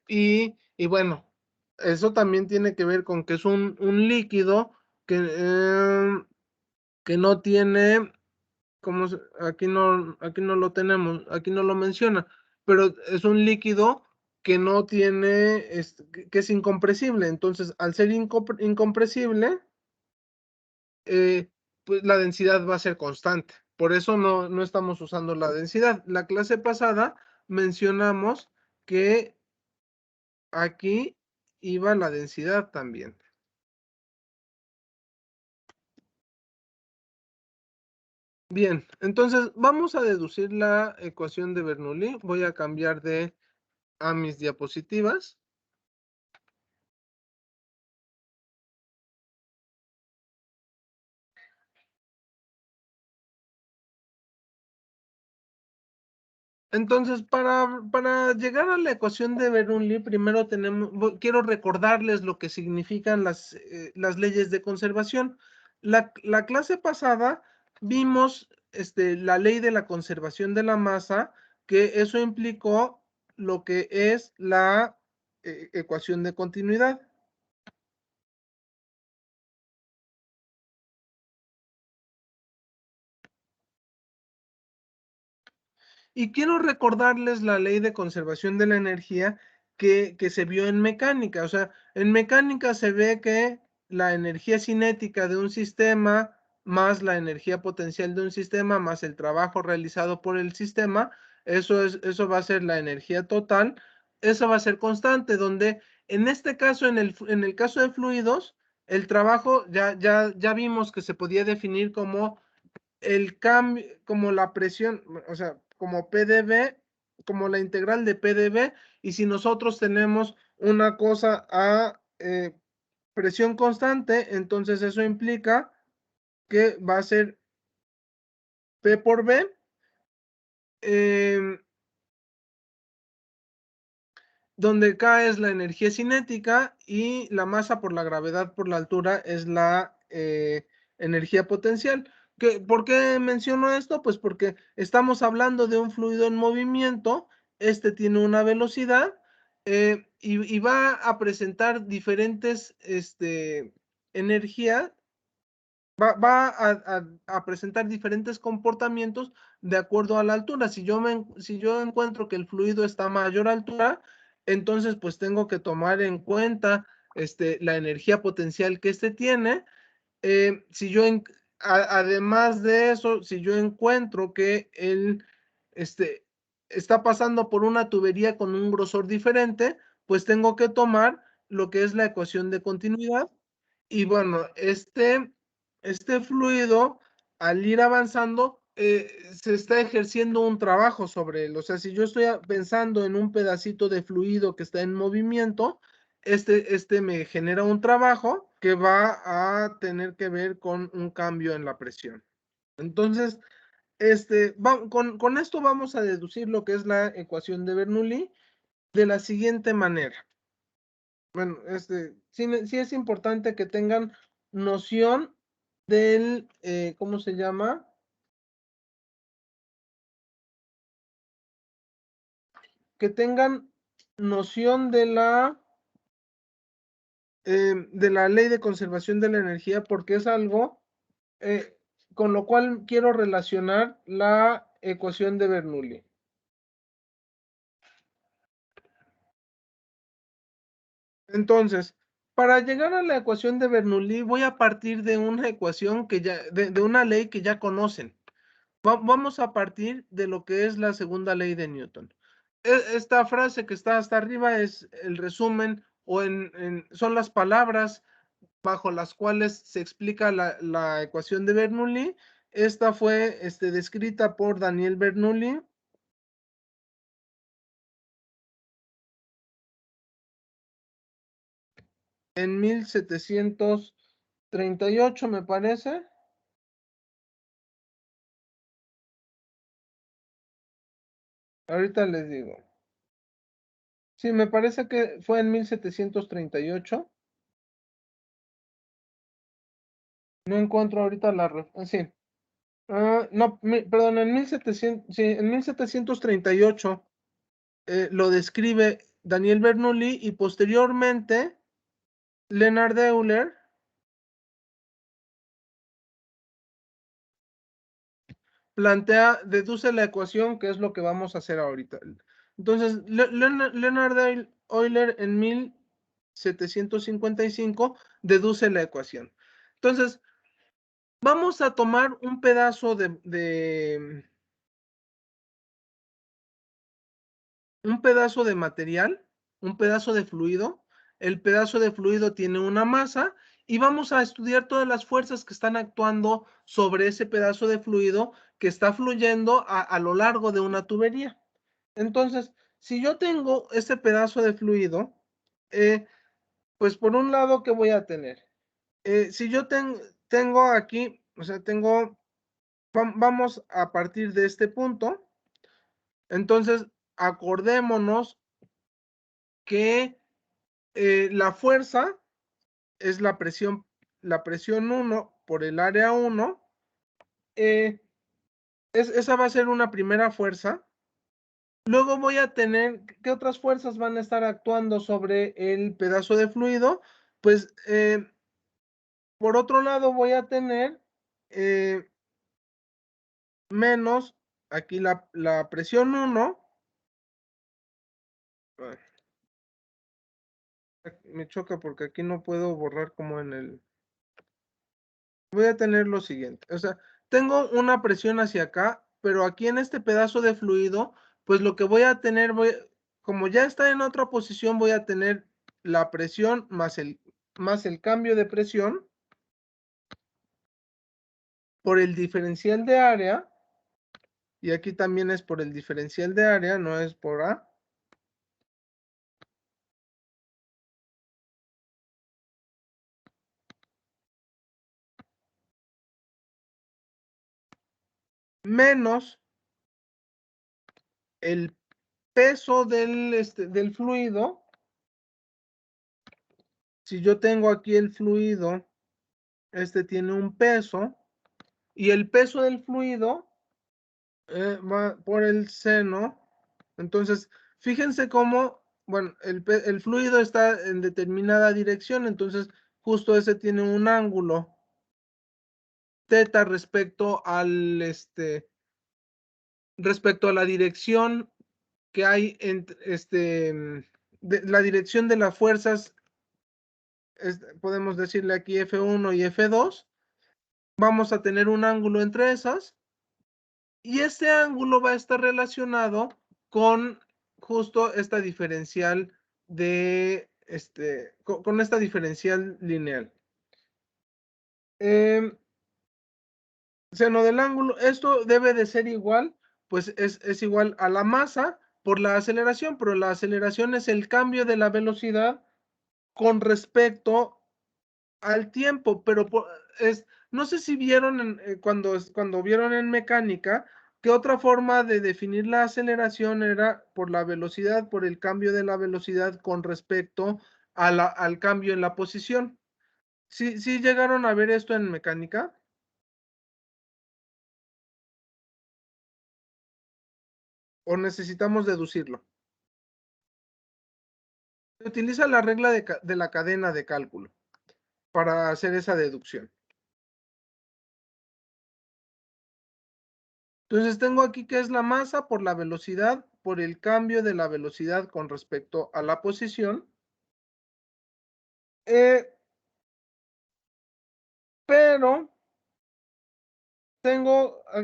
Speaker 1: Y bueno, eso también tiene que ver con que es un líquido que no tiene, aquí no lo tenemos, aquí no lo menciona, pero es un líquido que no tiene, que es incompresible. Entonces, al ser incompresible, pues la densidad va a ser constante. Por eso no estamos usando la densidad. La clase pasada mencionamos que aquí iba la densidad también. Bien, entonces vamos a deducir la ecuación de Bernoulli. Voy a cambiar a mis diapositivas. Entonces, para llegar a la ecuación de Bernoulli, primero quiero recordarles lo que significan las leyes de conservación. La clase pasada vimos la ley de la conservación de la masa, que eso implicó lo que es la ecuación de continuidad. Y quiero recordarles la ley de conservación de la energía que se vio en mecánica. O sea, en mecánica se ve que la energía cinética de un sistema más la energía potencial de un sistema más el trabajo realizado por el sistema, eso va a ser la energía total. Eso va a ser constante, donde en este caso, en el caso de fluidos, el trabajo ya vimos que se podía definir como el cambio, como la presión, o sea, como PdV, como la integral de PdV, y si nosotros tenemos una cosa a presión constante, entonces eso implica que va a ser P por V, donde K es la energía cinética y la masa por la gravedad por la altura es la energía potencial. ¿Por qué menciono esto? Pues porque estamos hablando de un fluido en movimiento, tiene una velocidad y va a presentar diferentes energías, va a presentar diferentes comportamientos de acuerdo a la altura. Si yo encuentro que el fluido está a mayor altura, entonces pues tengo que tomar en cuenta la energía potencial que tiene. Si yo, además de eso, si yo encuentro que él está pasando por una tubería con un grosor diferente, pues tengo que tomar lo que es la ecuación de continuidad. Y bueno, este fluido, al ir avanzando, se está ejerciendo un trabajo sobre él. O sea, si yo estoy pensando en un pedacito de fluido que está en movimiento, este me genera un trabajo que va a tener que ver con un cambio en la presión. Entonces, con esto vamos a deducir lo que es la ecuación de Bernoulli de la siguiente manera. Bueno, sí es importante que tengan noción del, ¿cómo se llama? Que tengan noción de la ley de conservación de la energía, porque es algo con lo cual quiero relacionar la ecuación de Bernoulli. Entonces, para llegar a la ecuación de Bernoulli, voy a partir de una ecuación que ya, de una ley que ya conocen. Vamos a partir de lo que es la segunda ley de Newton. Esta frase que está hasta arriba es el resumen o son las palabras bajo las cuales se explica la ecuación de Bernoulli. Esta fue descrita por Daniel Bernoulli en 1738, me parece. Ahorita les digo. Sí, me parece que fue en 1738. No encuentro ahorita sí. No, perdón, en 1738 lo describe Daniel Bernoulli y posteriormente Leonard Euler deduce la ecuación, que es lo que vamos a hacer ahorita. Entonces, Leonard Euler en 1755 deduce la ecuación. Entonces, vamos a tomar un pedazo un pedazo de material, un pedazo de fluido. El pedazo de fluido tiene una masa y vamos a estudiar todas las fuerzas que están actuando sobre ese pedazo de fluido que está fluyendo a lo largo de una tubería. Entonces, si yo tengo ese pedazo de fluido, pues por un lado, ¿qué voy a tener? Si yo tengo aquí, o sea, vamos a partir de este punto. Entonces, acordémonos que la fuerza es la presión 1 por el área 1. Esa va a ser una primera fuerza. Luego voy a tener, ¿qué otras fuerzas van a estar actuando sobre el pedazo de fluido? Pues, por otro lado, voy a tener menos aquí la presión 1. Me choca porque aquí no puedo borrar como en el... Voy a tener lo siguiente. O sea, tengo una presión hacia acá, pero aquí en este pedazo de fluido, pues lo que voy a tener, como ya está en otra posición, voy a tener la presión más el cambio de presión por el diferencial de área. Y aquí también es por el diferencial de área, no es por A. Menos el peso del fluido. Si yo tengo aquí el fluido, tiene un peso, y el peso del fluido va por el seno. Entonces, fíjense cómo, bueno, el fluido está en determinada dirección, entonces justo ese tiene un ángulo teta respecto respecto a la dirección que hay la dirección de las fuerzas, podemos decirle aquí F1 y F2. Vamos a tener un ángulo entre esas, y este ángulo va a estar relacionado con justo esta diferencial con esta diferencial lineal. Seno del ángulo, esto debe de ser igual, pues es igual a la masa por la aceleración, pero la aceleración es el cambio de la velocidad con respecto al tiempo, pero no sé si vieron cuando vieron en mecánica que otra forma de definir la aceleración era por la velocidad, por el cambio de la velocidad con respecto al cambio en la posición. ¿Sí llegaron a ver esto en mecánica? ¿O necesitamos deducirlo? Se utiliza la regla de la cadena de cálculo para hacer esa deducción. Entonces tengo aquí que es la masa por la velocidad, por el cambio de la velocidad con respecto a la posición. Pero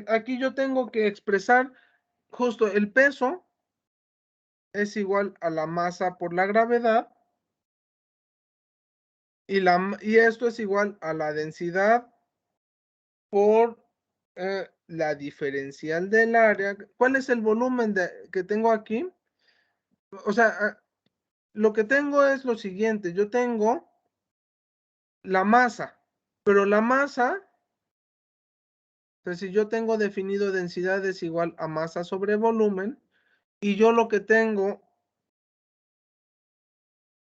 Speaker 1: aquí yo tengo que expresar justo el peso es igual a la masa por la gravedad y esto es igual a la densidad por la diferencial del área. ¿Cuál es el volumen que tengo aquí? O sea, lo que tengo es lo siguiente. Yo tengo la masa, pero la masa, o sea, si yo tengo definido densidad es igual a masa sobre volumen, y yo lo que tengo,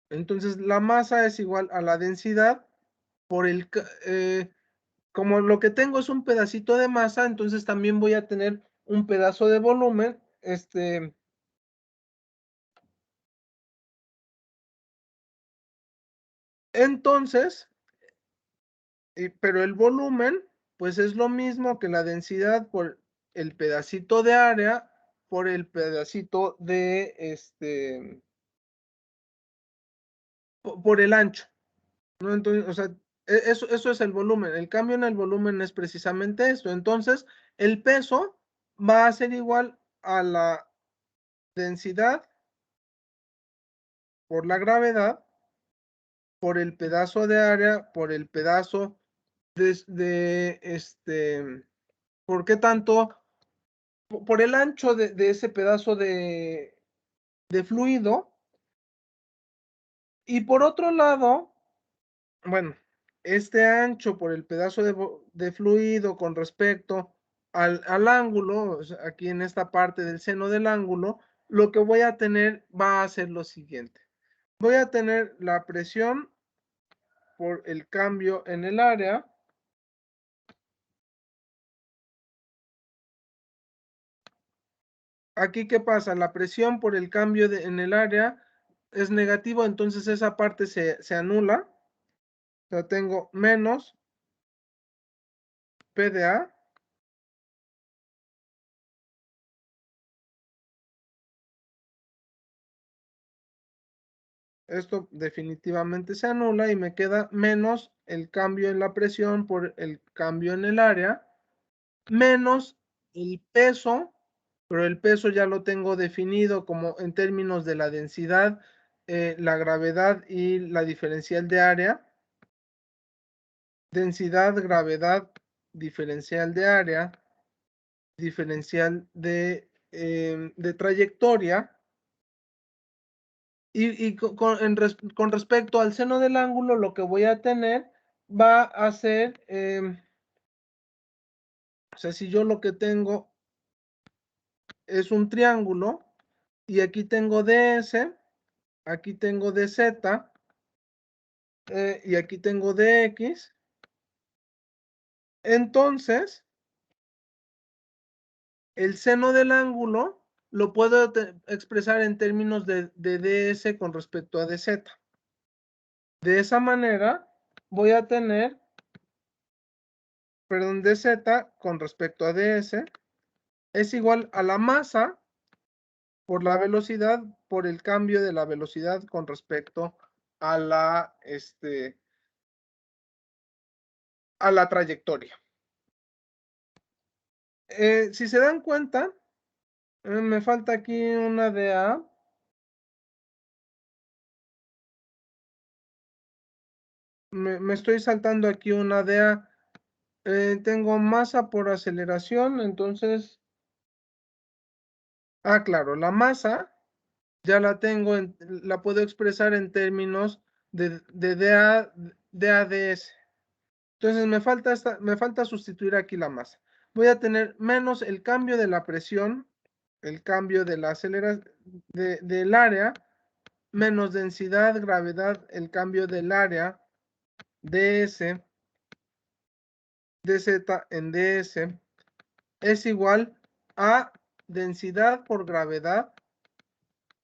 Speaker 1: entonces la masa es igual a la densidad por como lo que tengo es un pedacito de masa, entonces también voy a tener un pedazo de volumen, entonces, pero el volumen, pues es lo mismo que la densidad por el pedacito de área por el pedacito de, por el ancho, ¿no? Entonces, o sea, eso es el volumen. El cambio en el volumen es precisamente esto. Entonces, el peso va a ser igual a la densidad por la gravedad, por el pedazo de área, por el pedazo ¿por qué tanto? Por el ancho de ese pedazo de fluido. Y por otro lado, bueno, este ancho por el pedazo de fluido con respecto al ángulo, o sea, aquí en esta parte del seno del ángulo, lo que voy a tener va a ser lo siguiente. Voy a tener la presión por el cambio en el área. Aquí, ¿qué pasa? La presión por el cambio en el área es negativo, entonces esa parte se anula. O sea, tengo menos P de A. Esto definitivamente se anula y me queda menos el cambio en la presión por el cambio en el área, menos el peso, pero el peso ya lo tengo definido como en términos de la densidad, la gravedad y la diferencial de área. Densidad, gravedad, diferencial de área, diferencial de trayectoria. Y con respecto al seno del ángulo, lo que voy a tener va a ser, o sea, si yo lo que tengo es un triángulo, y aquí tengo ds, aquí tengo dz, y aquí tengo dx, entonces, el seno del ángulo lo puedo expresar en términos de ds con respecto a dz. De esa manera, voy a tener, perdón, dz con respecto a ds es igual a la masa por la velocidad, por el cambio de la velocidad con respecto a a la trayectoria. Si se dan cuenta, me falta aquí una dA. Me estoy saltando aquí una dA. Tengo masa por aceleración, entonces, claro, la masa ya la tengo, la puedo expresar en términos de DADS. Entonces me falta sustituir aquí la masa. Voy a tener menos el cambio de la presión, el cambio de la aceleración del área, menos densidad, gravedad, el cambio del área, ds, dz en ds, es igual a densidad por gravedad.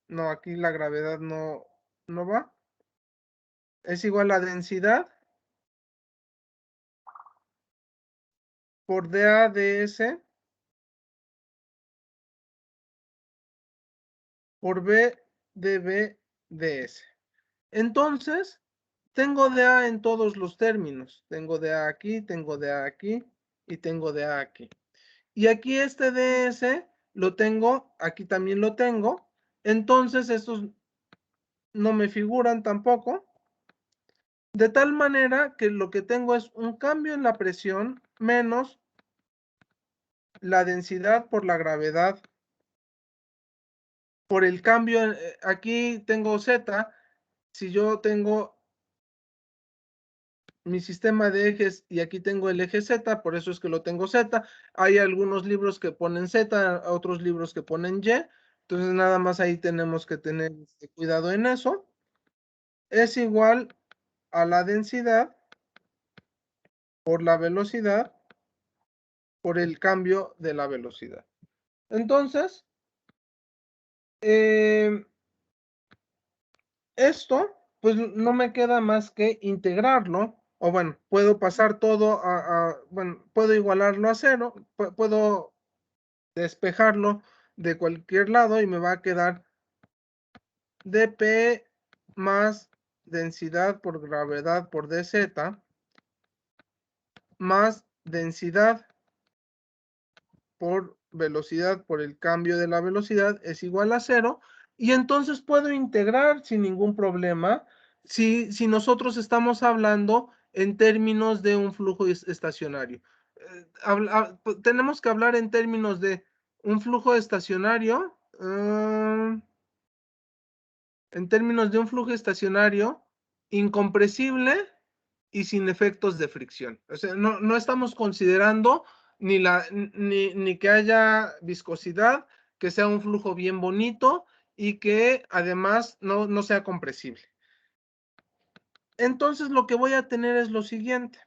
Speaker 1: No, aquí la gravedad no va. Es igual a densidad por DADS por B dBds. Entonces, tengo dA en todos los términos. Tengo dA aquí, tengo dA aquí y tengo dA aquí. Y aquí este ds lo tengo, aquí también lo tengo. Entonces, estos no me figuran tampoco. De tal manera que lo que tengo es un cambio en la presión menos la densidad por la gravedad por el cambio. Aquí tengo Z. Si yo tengo mi sistema de ejes y aquí tengo el eje Z, por eso es que lo tengo Z. Hay algunos libros que ponen Z, otros libros que ponen Y. Entonces nada más ahí tenemos que tener cuidado en eso. Es igual a la densidad por la velocidad por el cambio de la velocidad. Entonces, esto, pues no me queda más que integrarlo, o bueno, puedo pasar todo bueno, puedo igualarlo a 0, puedo despejarlo de cualquier lado y me va a quedar dP más densidad por gravedad por dz más densidad por velocidad por el cambio de la velocidad es igual a 0, y entonces puedo integrar sin ningún problema si nosotros estamos hablando en términos de un flujo estacionario. Tenemos que hablar en términos de un flujo estacionario, incompresible y sin efectos de fricción. O sea, no estamos considerando ni que haya viscosidad, que sea un flujo bien bonito y que además no sea compresible. Entonces lo que voy a tener es lo siguiente.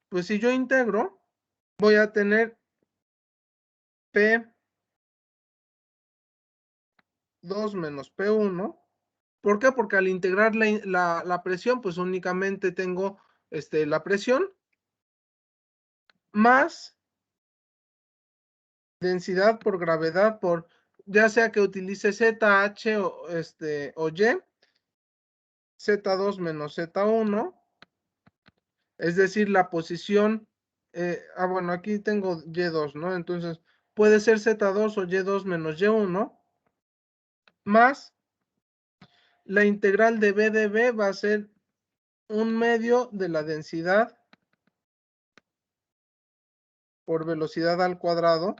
Speaker 1: Pues si yo integro, voy a tener P2 menos P1. ¿Por qué? Porque al integrar la presión, pues únicamente tengo la presión más densidad por gravedad por, ya sea que utilice ZH o Y, Z2 menos Z1, es decir, la posición, bueno, aquí tengo Y2, ¿no? Entonces, puede ser Z2 o Y2 menos Y1, más la integral de B de B va a ser 1/2 de la densidad por velocidad al cuadrado.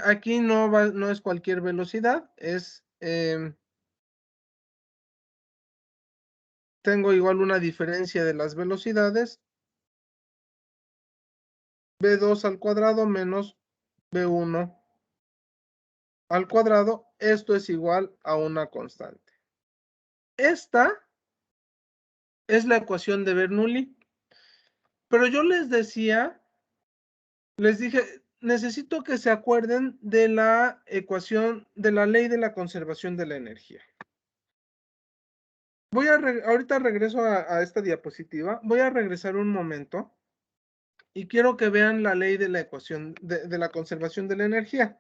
Speaker 1: Aquí no es cualquier velocidad, es tengo igual una diferencia de las velocidades, B2 al cuadrado menos B1 al cuadrado. Esto es igual a una constante. Esta es la ecuación de Bernoulli. Pero yo les dije, necesito que se acuerden de la ecuación de la ley de la conservación de la energía. Ahorita regreso a esta diapositiva. Voy a regresar un momento y quiero que vean la ley de la ecuación de la conservación de la energía.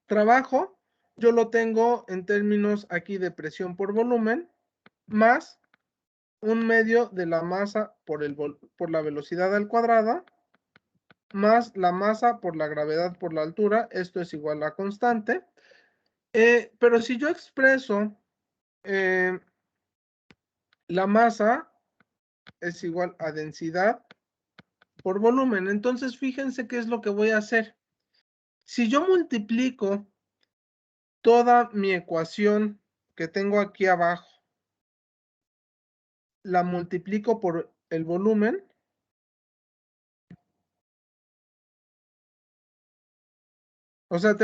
Speaker 1: Trabajo, yo lo tengo en términos aquí de presión por volumen, más 1/2 de la masa por la velocidad al cuadrado, más la masa por la gravedad por la altura. Esto es igual a constante. Pero si yo expreso la masa es igual a densidad por volumen. Entonces, fíjense qué es lo que voy a hacer. Si yo multiplico toda mi ecuación que tengo aquí abajo, la multiplico por el volumen, o sea,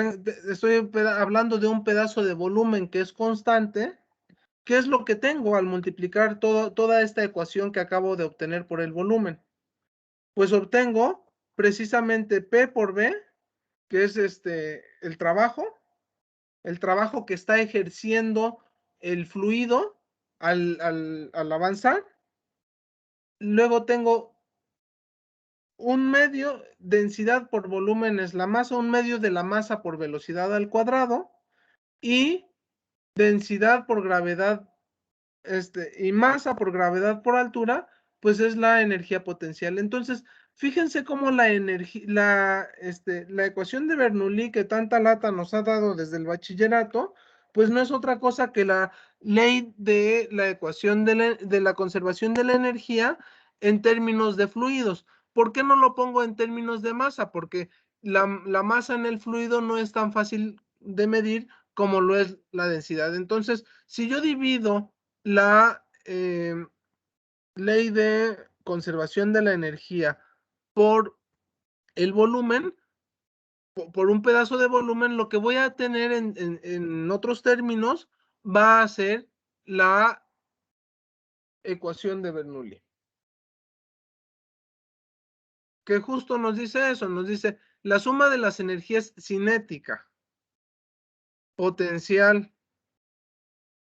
Speaker 1: estoy hablando de un pedazo de volumen que es constante. ¿Qué es lo que tengo al multiplicar toda esta ecuación que acabo de obtener por el volumen? Pues obtengo precisamente P por B, que es el trabajo que está ejerciendo el fluido al avanzar. Luego tengo un medio, densidad por volumen es la masa, un medio de la masa por velocidad al cuadrado, y densidad por gravedad, y masa por gravedad por altura, pues es la energía potencial. Entonces, fíjense cómo la ecuación de Bernoulli que tanta lata nos ha dado desde el bachillerato, pues no es otra cosa que la ley de la ecuación de la conservación de la energía en términos de fluidos. ¿Por qué no lo pongo en términos de masa? Porque la masa en el fluido no es tan fácil de medir como lo es la densidad. Entonces, si yo divido la ley de conservación de la energía por el volumen, por un pedazo de volumen, lo que voy a tener en otros términos va a ser la ecuación de Bernoulli, que justo nos dice eso, nos dice la suma de las energías cinética, potencial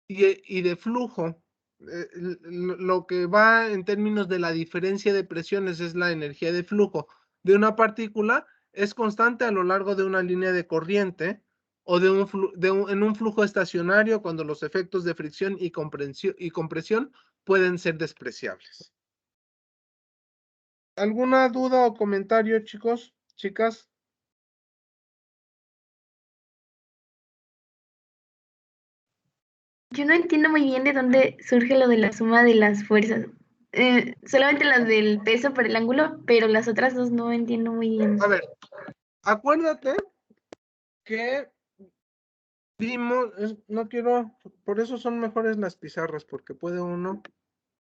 Speaker 1: y de flujo. Lo que va en términos de la diferencia de presiones es la energía de flujo de una partícula, es constante a lo largo de una línea de corriente o en un flujo estacionario cuando los efectos de fricción y compresión pueden ser despreciables. ¿Alguna duda o comentario, chicos, chicas?
Speaker 4: Yo no entiendo muy bien de dónde surge lo de la suma de las fuerzas. Solamente las del peso por el ángulo, pero las otras dos no entiendo muy bien.
Speaker 1: A ver, acuérdate que vimos, no quiero, por eso son mejores las pizarras, porque puede uno.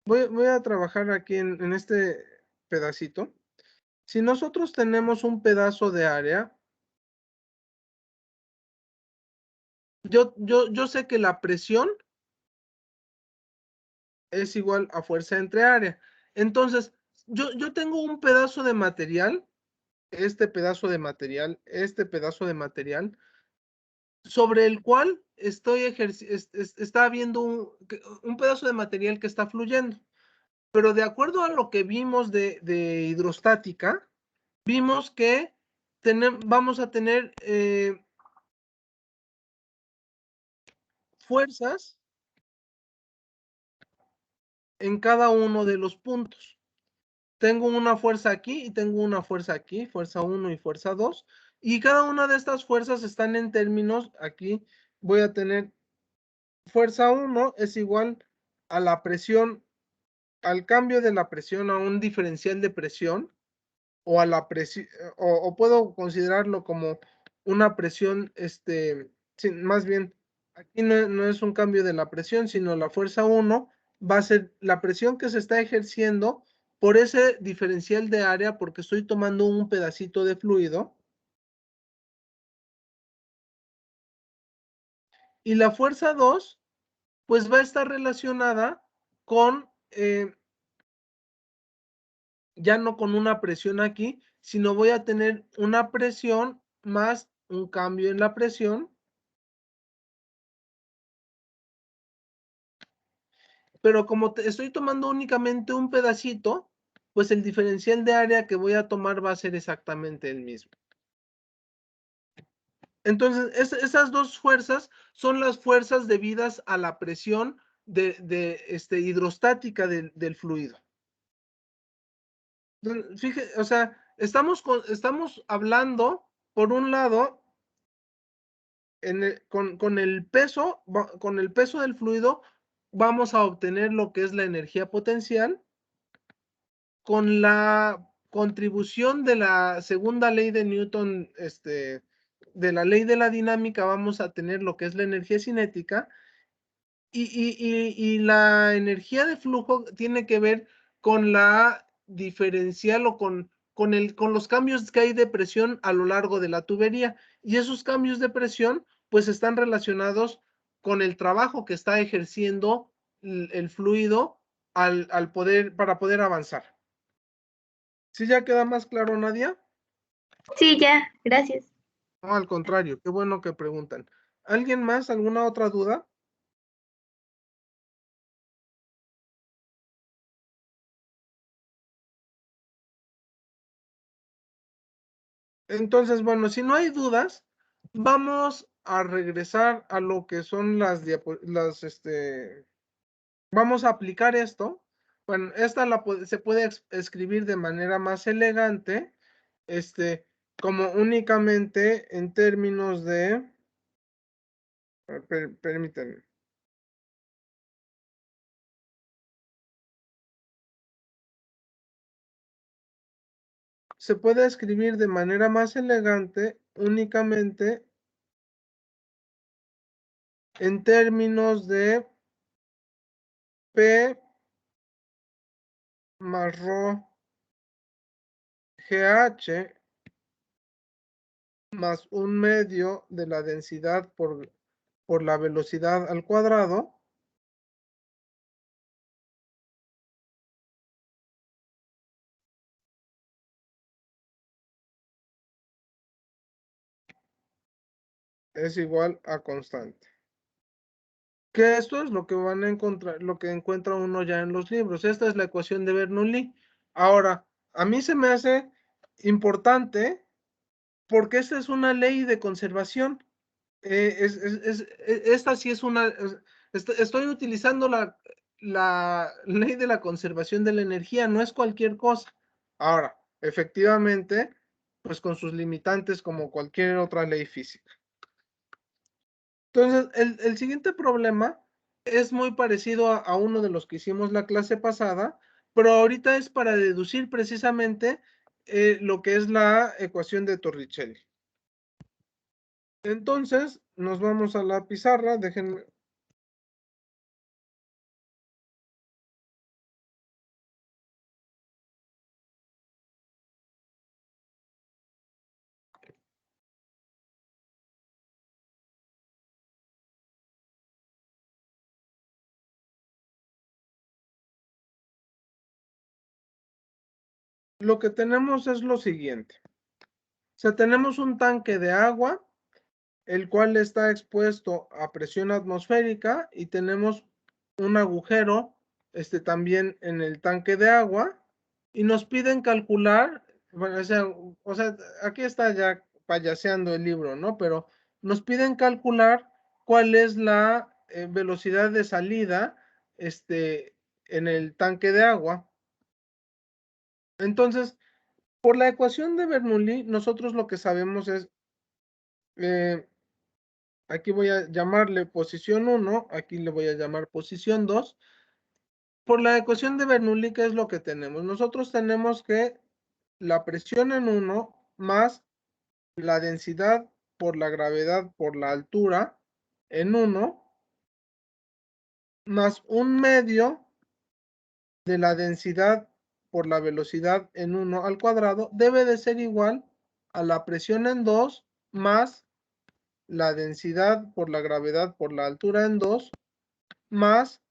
Speaker 1: Voy a trabajar aquí en este pedacito. Si nosotros tenemos un pedazo de área, yo sé que la presión es igual a fuerza entre área. Entonces, yo tengo un pedazo de material, este pedazo de material, sobre el cual está habiendo un pedazo de material que está fluyendo. Pero de acuerdo a lo que vimos de hidrostática, vimos que vamos a tener fuerzas en cada uno de los puntos. Tengo una fuerza aquí y tengo una fuerza aquí, fuerza 1 y fuerza 2, y cada una de estas fuerzas están en términos, aquí voy a tener fuerza 1 es igual a la presión, al cambio de la presión a un diferencial de presión, o a la presión, o puedo considerarlo como una presión, más bien, aquí no es un cambio de la presión, sino la fuerza 1 va a ser la presión que se está ejerciendo por ese diferencial de área, porque estoy tomando un pedacito de fluido. Y la fuerza 2, pues va a estar relacionada con, ya no con una presión aquí, sino voy a tener una presión más un cambio en la presión. Pero como estoy tomando únicamente un pedacito, pues el diferencial de área que voy a tomar va a ser exactamente el mismo. Entonces, esas dos fuerzas son las fuerzas debidas a la presión hidrostática del fluido. Fíjate, o sea, estamos hablando, por un lado, con el peso del fluido, vamos a obtener lo que es la energía potencial. Con la contribución de la segunda ley de Newton, de la ley de la dinámica, vamos a tener lo que es la energía cinética, y la energía de flujo tiene que ver con la diferencial o con los cambios que hay de presión a lo largo de la tubería. Y esos cambios de presión, pues están relacionados con el trabajo que está ejerciendo el fluido para poder avanzar. ¿Sí ya queda más claro, Nadia?
Speaker 4: Sí, ya, gracias.
Speaker 1: No, al contrario, qué bueno que preguntan. ¿Alguien más? ¿Alguna otra duda? Entonces, bueno, si no hay dudas, vamos a regresar a lo que son vamos a aplicar esto. Bueno, esta se puede escribir de manera más elegante, como únicamente en términos de, permítanme. Se puede escribir de manera más elegante únicamente en términos de P más rho GH más 1/2 de la densidad por la velocidad al cuadrado. Es igual a constante. Que esto es lo que van a encontrar, lo que encuentra uno ya en los libros. Esta es la ecuación de Bernoulli. Ahora, a mí se me hace importante porque esta es una ley de conservación. Esta sí es una... Estoy utilizando la ley de la conservación de la energía, no es cualquier cosa. Ahora, efectivamente, pues con sus limitantes como cualquier otra ley física. Entonces, el siguiente problema es muy parecido a uno de los que hicimos la clase pasada, pero ahorita es para deducir precisamente lo que es la ecuación de Torricelli. Entonces, nos vamos a la pizarra, déjenme. Lo que tenemos es lo siguiente. O sea, tenemos un tanque de agua, el cual está expuesto a presión atmosférica, y tenemos un agujero también en el tanque de agua, y nos piden calcular, bueno, o sea, aquí está ya payaseando el libro, ¿no? Pero nos piden calcular cuál es la velocidad de salida en el tanque de agua. Entonces, por la ecuación de Bernoulli, nosotros lo que sabemos es, aquí voy a llamarle posición 1, aquí le voy a llamar posición 2. Por la ecuación de Bernoulli, ¿qué es lo que tenemos? Nosotros tenemos que la presión en 1 más la densidad por la gravedad por la altura en 1 más 1/2 de la densidad por la velocidad en 1 al cuadrado debe de ser igual a la presión en 2 más la densidad por la gravedad por la altura en 2 más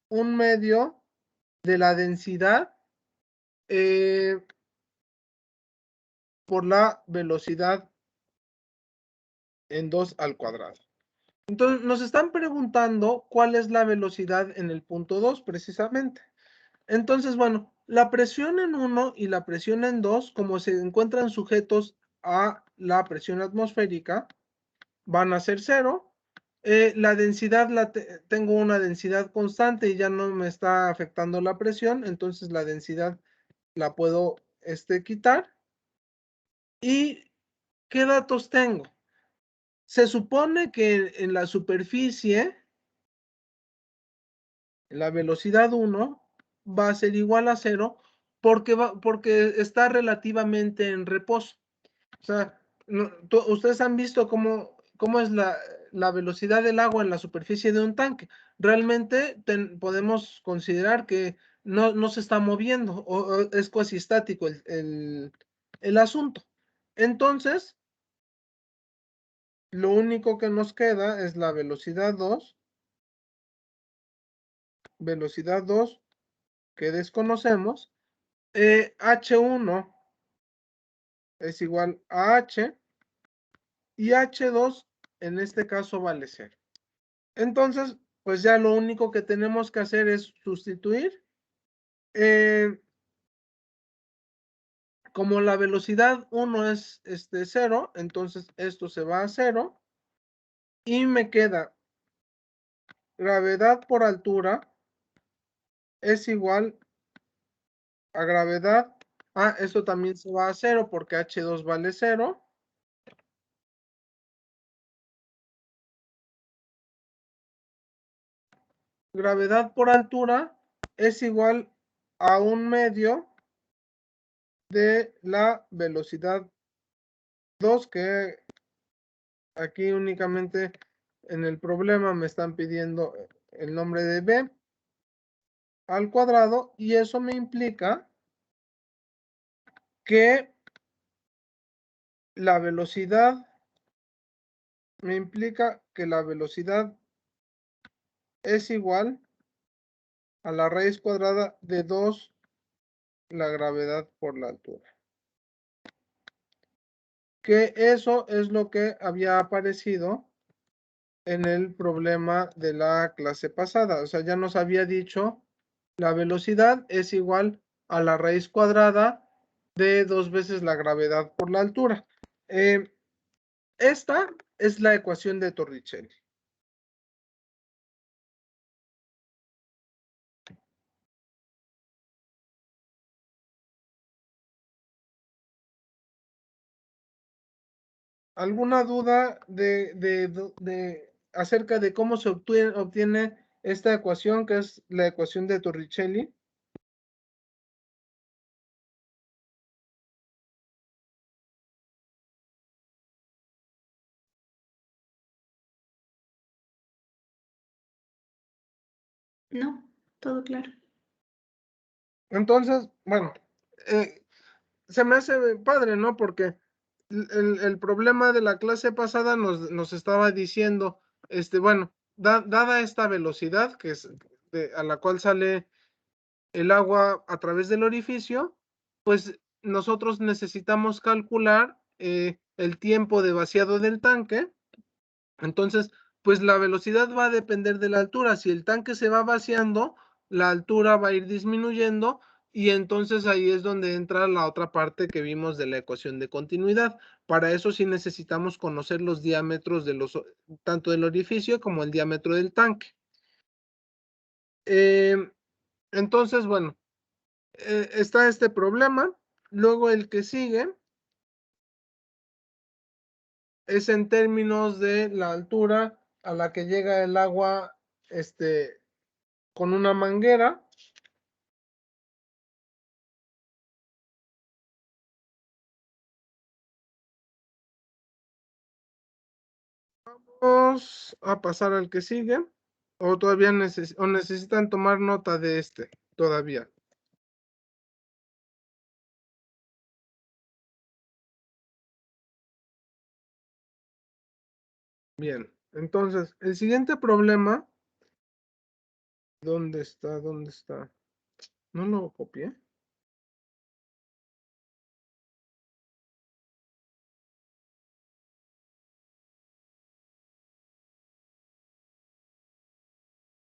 Speaker 1: 1/2 de la densidad por la velocidad en 2 al cuadrado. Entonces, nos están preguntando cuál es la velocidad en el punto 2, precisamente. Entonces, bueno, la presión en 1 y la presión en 2, como se encuentran sujetos a la presión atmosférica, van a ser 0. La densidad, tengo una densidad constante y ya no me está afectando la presión, entonces la densidad la puedo quitar. ¿Y qué datos tengo? Se supone que en la superficie, la velocidad 1 va a ser igual a 0, porque está relativamente en reposo. O sea, ustedes han visto cómo es la velocidad del agua en la superficie de un tanque. Realmente podemos considerar que no se está moviendo o es cuasi estático el asunto. Entonces, lo único que nos queda es la velocidad 2. Velocidad 2 que desconocemos. H1 es igual a H y H2 en este caso vale 0. Entonces, pues ya lo único que tenemos que hacer es sustituir. Como la velocidad 1 es 0, entonces esto se va a 0 y me queda gravedad por altura es igual a gravedad. Esto también se va a 0 porque H2 vale 0. Gravedad por altura es igual a 1/2 de la velocidad 2, que aquí únicamente en el problema me están pidiendo el nombre de B al cuadrado, y eso me implica que la velocidad es igual a la raíz cuadrada de 2 la gravedad por la altura. Que eso es lo que había aparecido en el problema de la clase pasada. O sea, ya nos había dicho la velocidad es igual a la raíz cuadrada de 2 veces la gravedad por la altura. Esta es la ecuación de Torricelli. ¿Alguna duda acerca de cómo se obtiene esta ecuación, que es la ecuación de Torricelli?
Speaker 4: No, todo claro.
Speaker 1: Entonces, bueno, se me hace padre, ¿no? Porque el problema de la clase pasada nos estaba diciendo, bueno, dada esta velocidad que es a la cual sale el agua a través del orificio, pues nosotros necesitamos calcular el tiempo de vaciado del tanque. Entonces, pues la velocidad va a depender de la altura. Si el tanque se va vaciando, la altura va a ir disminuyendo, y entonces ahí es donde entra la otra parte que vimos de la ecuación de continuidad. Para eso sí necesitamos conocer los diámetros tanto del orificio como el diámetro del tanque. Entonces, bueno, está este problema. Luego el que sigue es en términos de la altura a la que llega el agua con una manguera. Vamos a pasar al que sigue. O todavía necesitan tomar nota de este todavía. Bien, entonces, el siguiente problema. ¿Dónde está? ¿Dónde está? ¿No lo copié?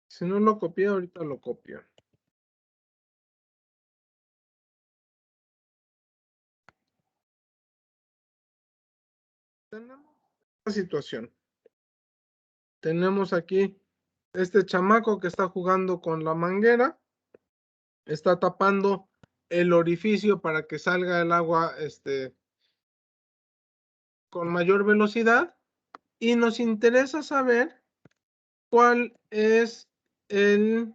Speaker 1: Si no lo copié, ahorita lo copio. Tenemos esta situación. Tenemos aquí este chamaco que está jugando con la manguera. Está tapando el orificio para que salga el agua con mayor velocidad, y nos interesa saber cuál es el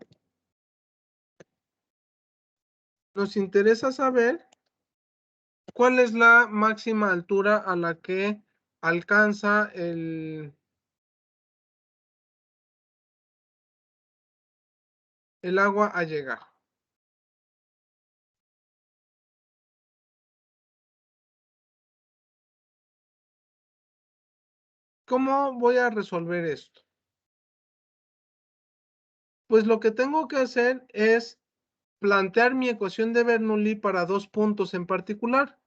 Speaker 1: nos interesa saber cuál es la máxima altura a la que alcanza el agua a llegar. ¿Cómo voy a resolver esto? Pues lo que tengo que hacer es plantear mi ecuación de Bernoulli para dos puntos en particular.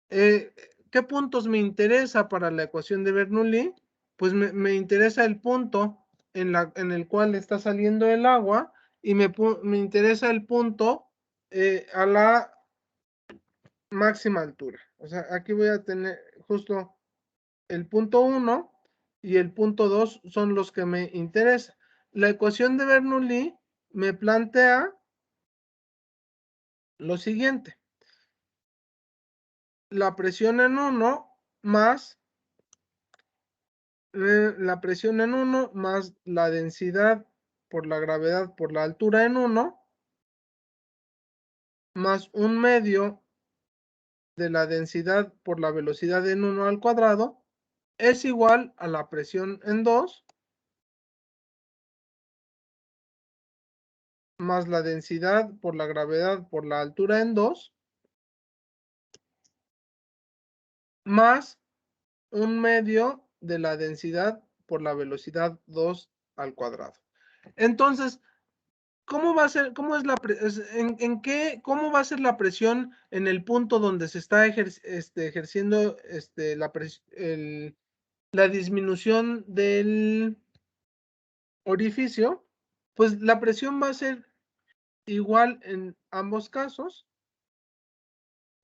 Speaker 1: ¿Qué puntos me interesa para la ecuación de Bernoulli? Pues me interesa el punto en el cual está saliendo el agua y me interesa el punto a la máxima altura. O sea, aquí voy a tener justo el punto 1 y el punto 2 son los que me interesan. La ecuación de Bernoulli me plantea lo siguiente. La presión en 1 más la presión en 1 más la densidad por la gravedad por la altura en 1 más 1/2 de la densidad por la velocidad en 1 al cuadrado es igual a la presión en 2 más la densidad por la gravedad por la altura en 2 más 1/2 de la densidad por la velocidad 2 al cuadrado. Entonces, ¿cómo va a ser, cómo es cómo va a ser la presión en el punto donde se está ejerciendo la disminución del orificio? Pues la presión va a ser igual en ambos casos,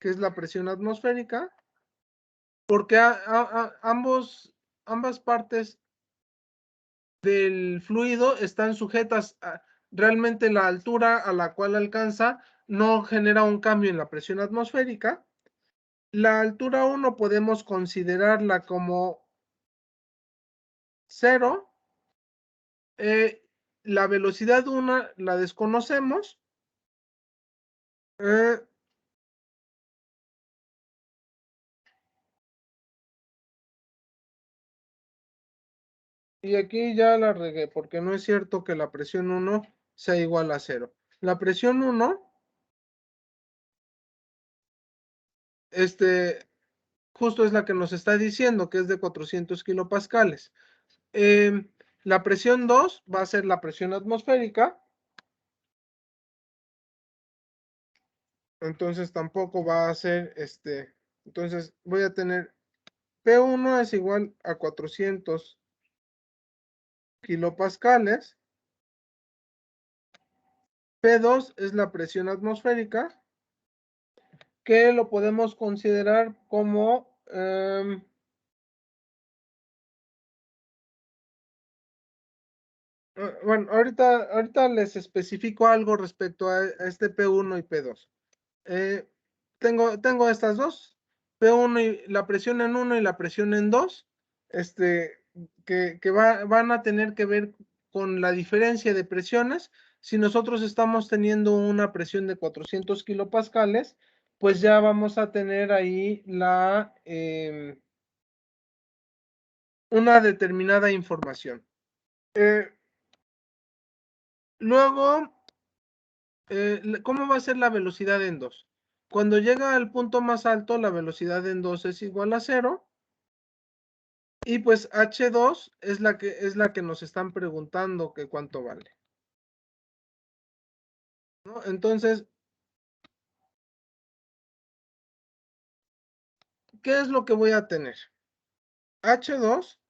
Speaker 1: que es la presión atmosférica, porque ambas partes del fluido están sujetas a realmente la altura a la cual alcanza no genera un cambio en la presión atmosférica. La altura 1 podemos considerarla como 0. La velocidad 1 la desconocemos. Y aquí ya la regué, porque no es cierto que la presión 1 sea igual a 0. La presión 1, justo es la que nos está diciendo que es de 400 kilopascales. La presión 2 va a ser la presión atmosférica. Entonces tampoco va a ser entonces voy a tener P1 es igual a 400 kilopascales. P2 es la presión atmosférica, que lo podemos considerar como bueno, ahorita les especifico algo respecto a este P1 y P2. Tengo estas dos, P1 y la presión en 1 y la presión en 2, que van a tener que ver con la diferencia de presiones. Si nosotros estamos teniendo una presión de 400 kilopascales, pues ya vamos a tener ahí una determinada información. Luego, ¿cómo va a ser la velocidad en 2? Cuando llega al punto más alto, la velocidad en 2 es igual a 0. Y pues H2 es la que nos están preguntando que cuánto vale, ¿no? Entonces, ¿qué es lo que voy a tener? H2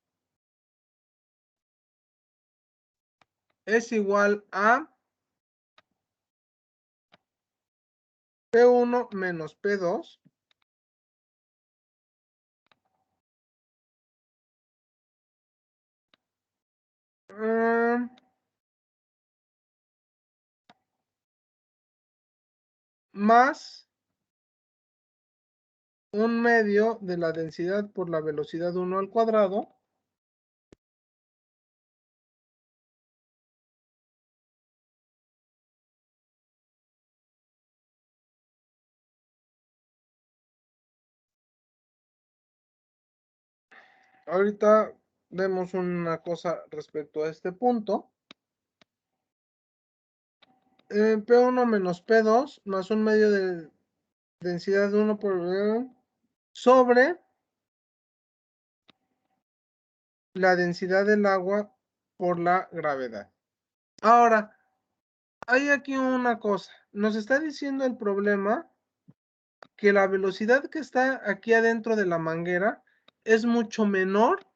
Speaker 1: es igual a P1 menos P2 más 1/2 de la densidad por la velocidad 1 al cuadrado ahorita vemos una cosa respecto a este punto. P1 menos P2 más un medio de densidad de 1 por sobre la densidad del agua por la gravedad. Ahora, hay aquí una cosa. Nos está diciendo el problema que la velocidad que está aquí adentro de la manguera es mucho menor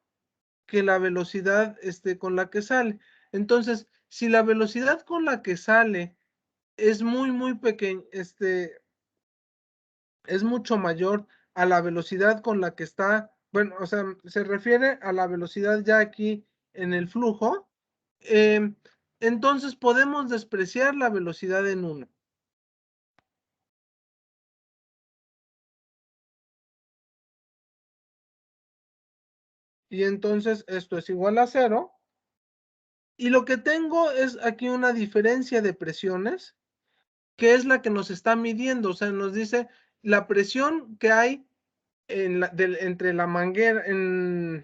Speaker 1: que la velocidad con la que sale. Entonces, si la velocidad con la que sale es muy pequeña, es mucho mayor a la velocidad con la que está, bueno, o sea, se refiere a la velocidad ya aquí en el flujo, entonces podemos despreciar la velocidad en 1. Y entonces esto es igual a 0. Y lo que tengo es aquí una diferencia de presiones, que es la que nos está midiendo. O sea, nos dice la presión que hay entre la manguera, en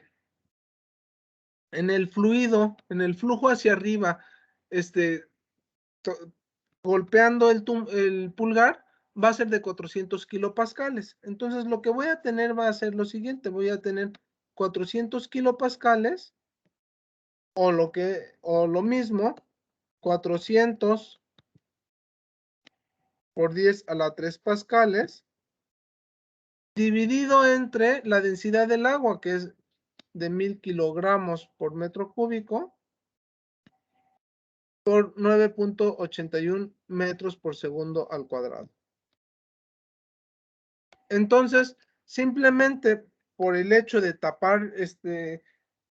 Speaker 1: el fluido, en el flujo hacia arriba, golpeando el pulgar, va a ser de 400 kilopascales. Entonces, lo que voy a tener va a ser lo siguiente: voy a tener 400 kilopascales, o lo mismo, 400 por 10 a la 3 pascales, dividido entre la densidad del agua, que es de 1000 kilogramos por metro cúbico, por 9.81 metros por segundo al cuadrado. Entonces, simplemente por el hecho de tapar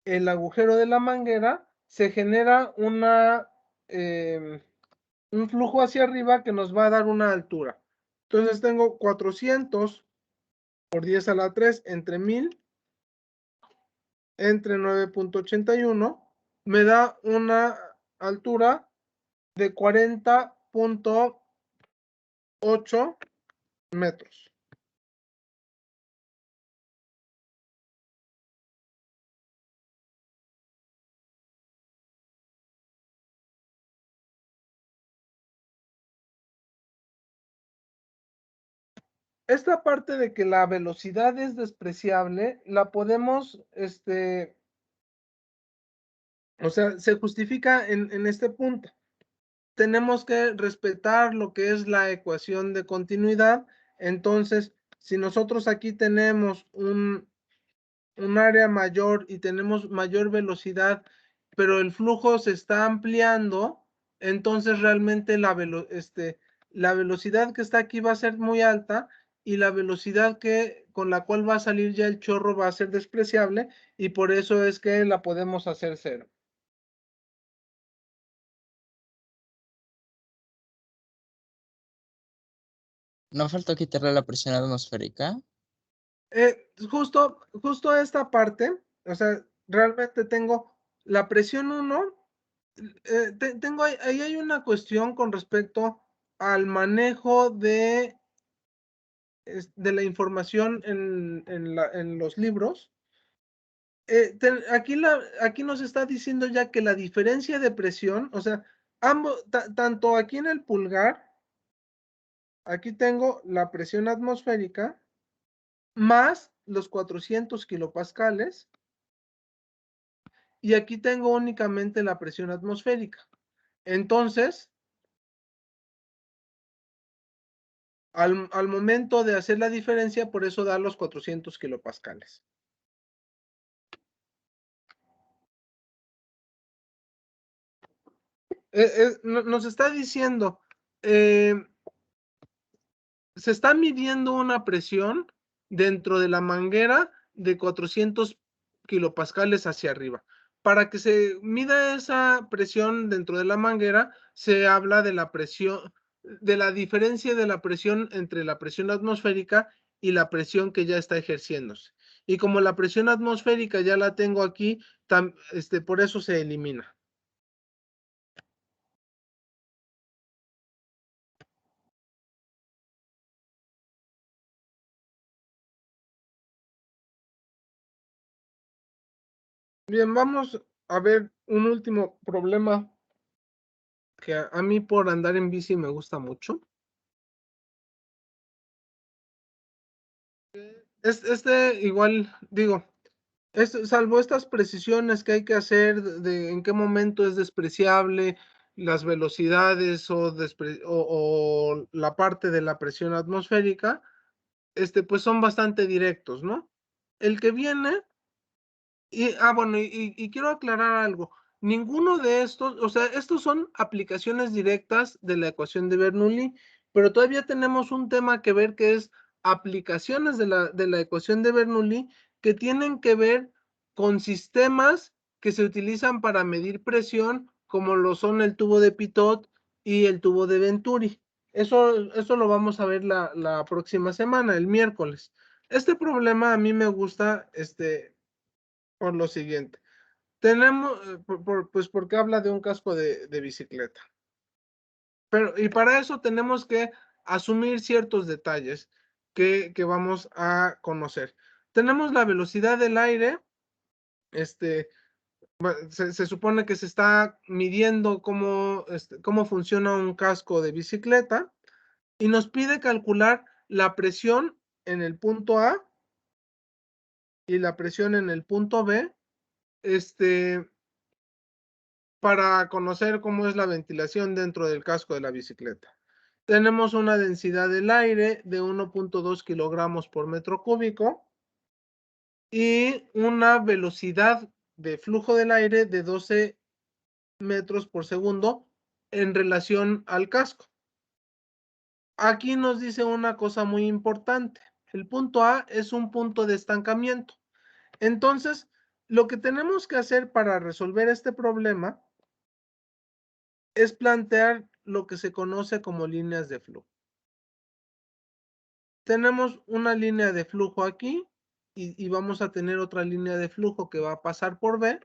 Speaker 1: el agujero de la manguera, se genera un flujo hacia arriba que nos va a dar una altura. Entonces tengo 400 por 10 a la 3 entre 1000 entre 9.81, me da una altura de 40.8 metros. Esta parte de que la velocidad es despreciable, la podemos, o sea, se justifica en este punto. Tenemos que respetar lo que es la ecuación de continuidad. Entonces, si nosotros aquí tenemos un área mayor y tenemos mayor velocidad, pero el flujo se está ampliando, entonces realmente la velocidad que está aquí va a ser muy alta, y la velocidad con la cual va a salir ya el chorro va a ser despreciable, y por eso es que la podemos hacer 0.
Speaker 8: ¿No faltó quitarle la presión atmosférica?
Speaker 1: Justo esta parte, o sea, realmente tengo la presión 1. Tengo ahí hay una cuestión con respecto al manejo de la información en los libros. Aquí nos está diciendo ya que la diferencia de presión, o sea, tanto aquí en el pulgar, aquí tengo la presión atmosférica más los 400 kilopascales, y aquí tengo únicamente la presión atmosférica. Entonces, al momento de hacer la diferencia, por eso da los 400 kilopascales. Nos está diciendo, se está midiendo una presión dentro de la manguera de 400 kilopascales hacia arriba. Para que se mida esa presión dentro de la manguera, se habla de la presión, de la diferencia de la presión entre la presión atmosférica y la presión que ya está ejerciéndose. Y como la presión atmosférica ya la tengo aquí, por eso se elimina. Bien, vamos a ver un último problema que a mí por andar en bici me gusta mucho. Igual, digo, salvo estas precisiones que hay que hacer de en qué momento es despreciable, las velocidades o la parte de la presión atmosférica, pues son bastante directos, ¿no? El que viene, bueno, y quiero aclarar algo. Ninguno de estos, o sea, estos son aplicaciones directas de la ecuación de Bernoulli, pero todavía tenemos un tema que ver que es aplicaciones de la ecuación de Bernoulli que tienen que ver con sistemas que se utilizan para medir presión, como lo son el tubo de Pitot y el tubo de Venturi. Eso lo vamos a ver la próxima semana, el miércoles. Este problema a mí me gusta, por lo siguiente. Tenemos, pues porque habla de un casco de bicicleta. Y para eso tenemos que asumir ciertos detalles que vamos a conocer. Tenemos la velocidad del aire. Se supone que se está midiendo cómo funciona un casco de bicicleta y nos pide calcular la presión en el punto A y la presión en el punto B, para conocer cómo es la ventilación dentro del casco de la bicicleta. Tenemos una densidad del aire de 1.2 kilogramos por metro cúbico y una velocidad de flujo del aire de 12 metros por segundo en relación al casco. Aquí nos dice una cosa muy importante. El punto A es un punto de estancamiento. Entonces, lo que tenemos que hacer para resolver este problema es plantear lo que se conoce como líneas de flujo. Tenemos una línea de flujo aquí y vamos a tener otra línea de flujo que va a pasar por B.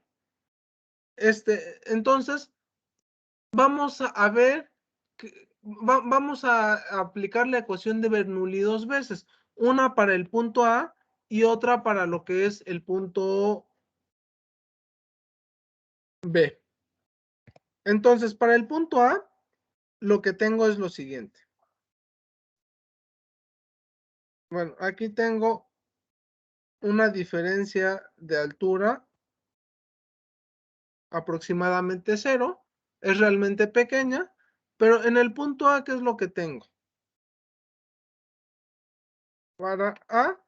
Speaker 1: Entonces, vamos a ver, vamos a aplicar la ecuación de Bernoulli dos veces, una para el punto A y otra para lo que es el punto B. Entonces, para el punto A, lo que tengo es lo siguiente. Bueno, aquí tengo una diferencia de altura aproximadamente 0, es realmente pequeña, pero en el punto A, ¿qué es lo que tengo? Para A,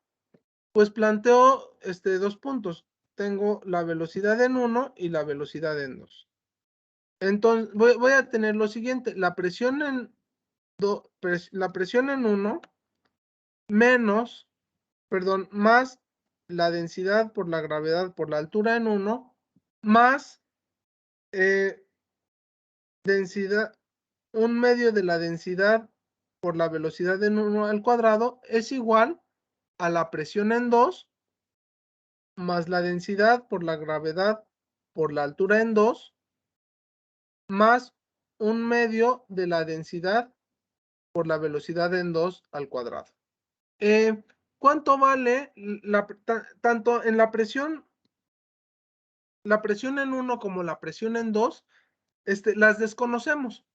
Speaker 1: pues planteo dos puntos. Tengo la velocidad en 1 y la velocidad en 2. Entonces, voy a tener lo siguiente, la presión en 1 menos, perdón, más la densidad por la gravedad por la altura en 1, más densidad, un medio de la densidad por la velocidad en 1 al cuadrado es igual a la presión en 2 más la densidad por la gravedad por la altura en 2 más un medio de la densidad por la velocidad en 2 al cuadrado. ¿Cuánto vale tanto en la presión en 1 como la presión en 2? Las desconocemos,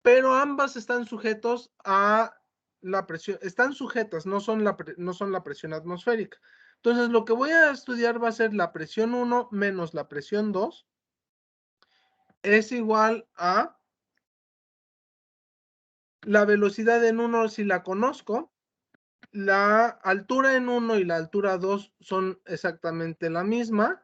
Speaker 1: pero ambas están sujetos a la presión, están sujetas, no son la presión atmosférica. Entonces, lo que voy a estudiar va a ser la presión 1 menos la presión 2 es igual a la velocidad en 1 si la conozco, la altura en 1 y la altura 2 son exactamente la misma,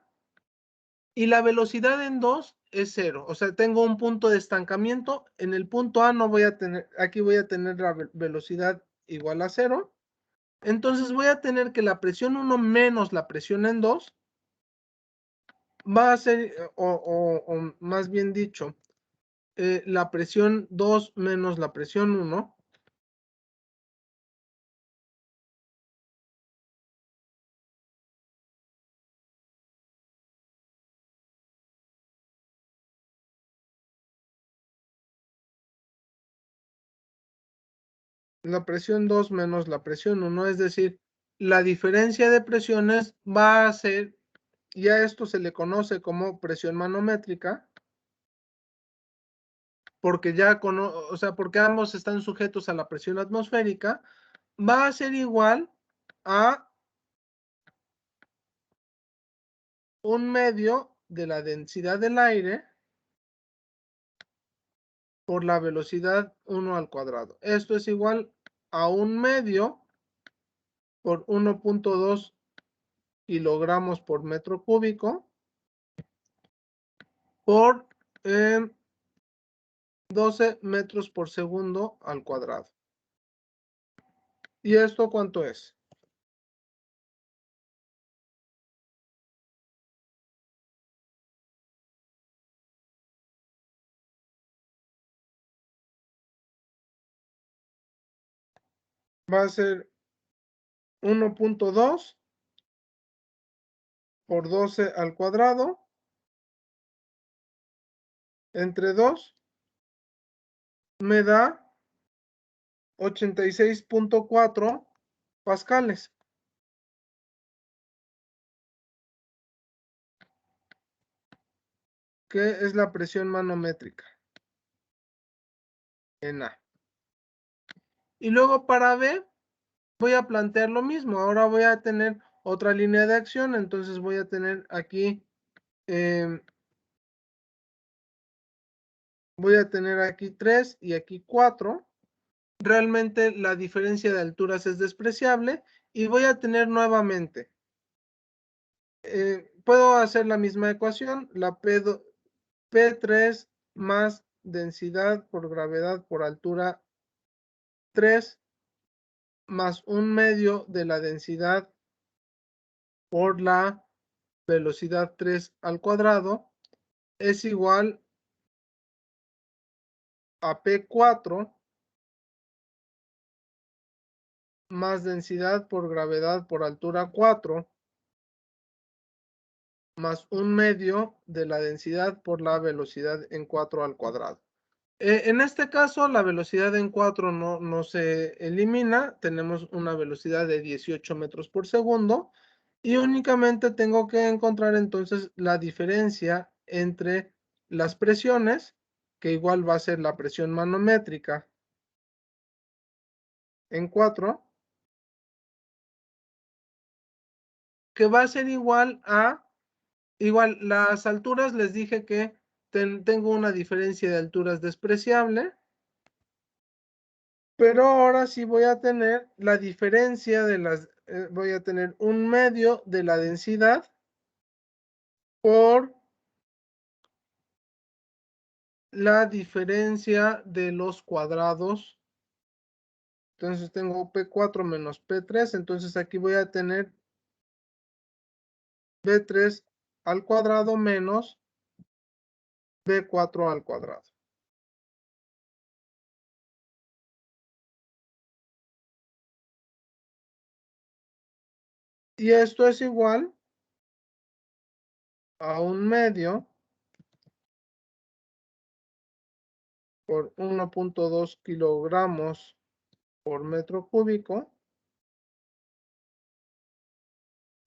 Speaker 1: y la velocidad en 2 es 0, o sea, tengo un punto de estancamiento. En el punto A no voy a tener, aquí voy a tener la velocidad igual a 0, entonces voy a tener que la presión 1 menos la presión en 2 va a ser, o más bien dicho, la presión 2 menos la presión 1 la presión 2 menos la presión 1, es decir, la diferencia de presiones va a ser y a esto se le conoce como presión manométrica, porque porque ambos están sujetos a la presión atmosférica, va a ser igual a 1/2 de la densidad del aire por la velocidad 1 al cuadrado. Esto es igual a 1/2 por 1.2 kilogramos por metro cúbico por 12 metros por segundo al cuadrado. ¿Y esto cuánto es? Va a ser 1.2 por 12 al cuadrado entre 2 me da 86.4 pascales. Que es la presión manométrica en A. Y luego para B voy a plantear lo mismo. Ahora voy a tener otra línea de acción, entonces voy a tener aquí voy a tener aquí 3 y aquí 4. Realmente la diferencia de alturas es despreciable y voy a tener nuevamente, puedo hacer la misma ecuación, la P3 más densidad por gravedad por altura 3 más 1/2 de la densidad por la velocidad 3 al cuadrado es igual a P4 más densidad por gravedad por altura 4 más 1/2 de la densidad por la velocidad en 4 al cuadrado. En este caso, la velocidad en 4 no se elimina. Tenemos una velocidad de 18 metros por segundo. Y únicamente tengo que encontrar entonces la diferencia entre las presiones, que igual va a ser la presión manométrica en 4, que va a ser igual a, las alturas les dije que tengo una diferencia de alturas despreciable, pero ahora sí voy a tener la diferencia de voy a tener 1/2 de la densidad por la diferencia de los cuadrados. Entonces tengo P4 menos P3, entonces aquí voy a tener B3 al cuadrado menos B4 al cuadrado. Y esto es igual a 1/2 por 1.2 kilogramos por metro cúbico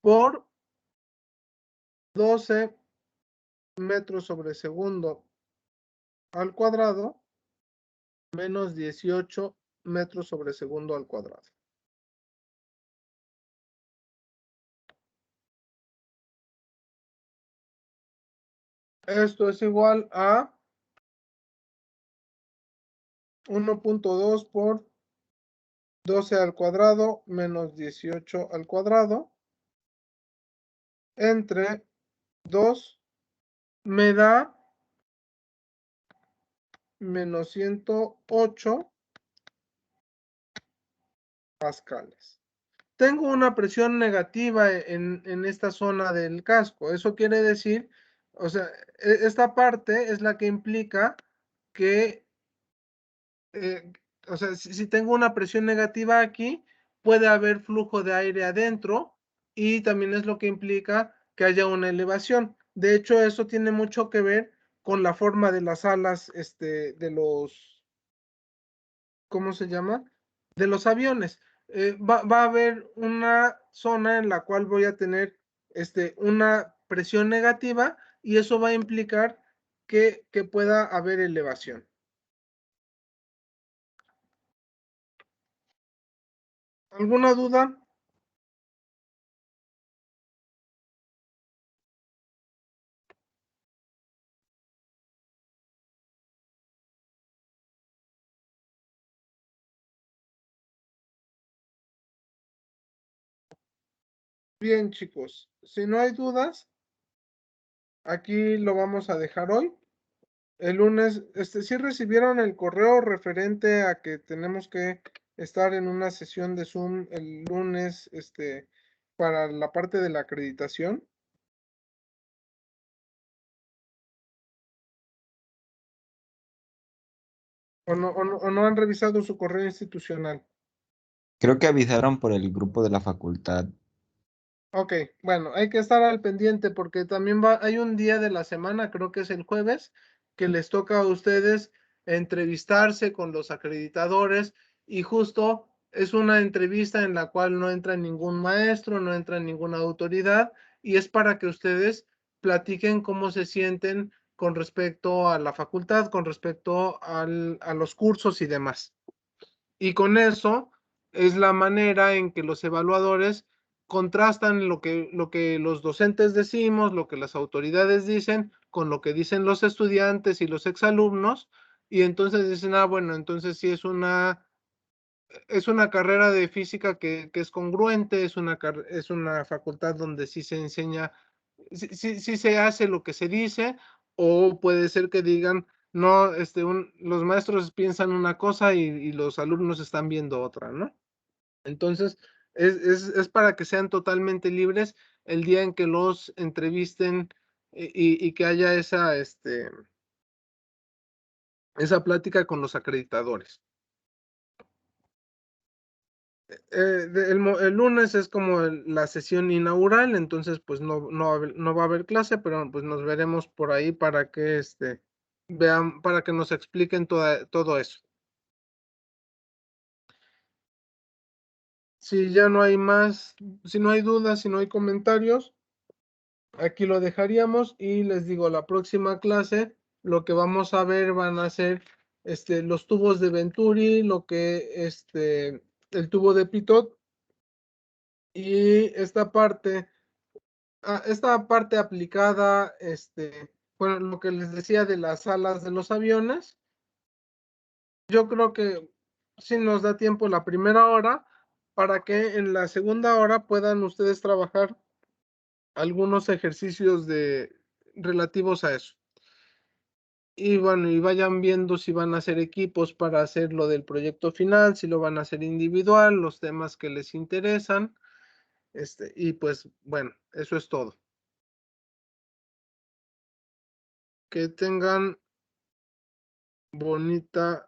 Speaker 1: por 12 metros sobre segundo al cuadrado menos 18 metros sobre segundo al cuadrado. Esto es igual a 1.2 por 12 al cuadrado menos 18 al cuadrado entre 2 me da menos 108 pascales. Tengo una presión negativa en esta zona del casco. Eso quiere decir, o sea, esta parte es la que implica que, o sea, si tengo una presión negativa aquí, puede haber flujo de aire adentro y también es lo que implica que haya una elevación. De hecho, eso tiene mucho que ver con la forma de las alas, de los, ¿cómo se llama? De los aviones. Va a haber una zona en la cual voy a tener una presión negativa y eso va a implicar que pueda haber elevación. ¿Alguna duda? Bien, chicos, si no hay dudas, aquí lo vamos a dejar hoy. El lunes, ¿sí recibieron el correo referente a que tenemos que estar en una sesión de Zoom el lunes, para la parte de la acreditación? ¿O no han revisado su correo institucional?
Speaker 2: Creo que avisaron por el grupo de la facultad.
Speaker 1: Ok, bueno, hay que estar al pendiente porque también hay un día de la semana, creo que es el jueves, que les toca a ustedes entrevistarse con los acreditadores y justo es una entrevista en la cual no entra ningún maestro, no entra ninguna autoridad y es para que ustedes platiquen cómo se sienten con respecto a la facultad, con respecto a los cursos y demás. Y con eso es la manera en que los evaluadores contrastan lo que los docentes decimos, lo que las autoridades dicen, con lo que dicen los estudiantes y los exalumnos, y entonces dicen, bueno, entonces sí es una carrera de física que es congruente, es una facultad donde sí se enseña, sí se hace lo que se dice, o puede ser que digan, no, los maestros piensan una cosa y los alumnos están viendo otra, ¿no? Entonces, es para que sean totalmente libres el día en que los entrevisten y que haya esa plática con los acreditadores. El lunes es como la sesión inaugural, entonces pues no va a haber clase, pero pues nos veremos por ahí para que vean, para que nos expliquen todo eso. Si ya no hay más, si no hay dudas, si no hay comentarios, aquí lo dejaríamos y les digo, la próxima clase lo que vamos a ver van a ser los tubos de Venturi, el tubo de Pitot y esta parte aplicada, bueno, lo que les decía de las alas de los aviones, yo creo que sí nos da tiempo la primera hora para que en la segunda hora puedan ustedes trabajar algunos ejercicios relativos a eso. Y bueno, y vayan viendo si van a hacer equipos para hacer lo del proyecto final, si lo van a hacer individual, los temas que les interesan, y pues bueno, eso es todo. Que tengan bonito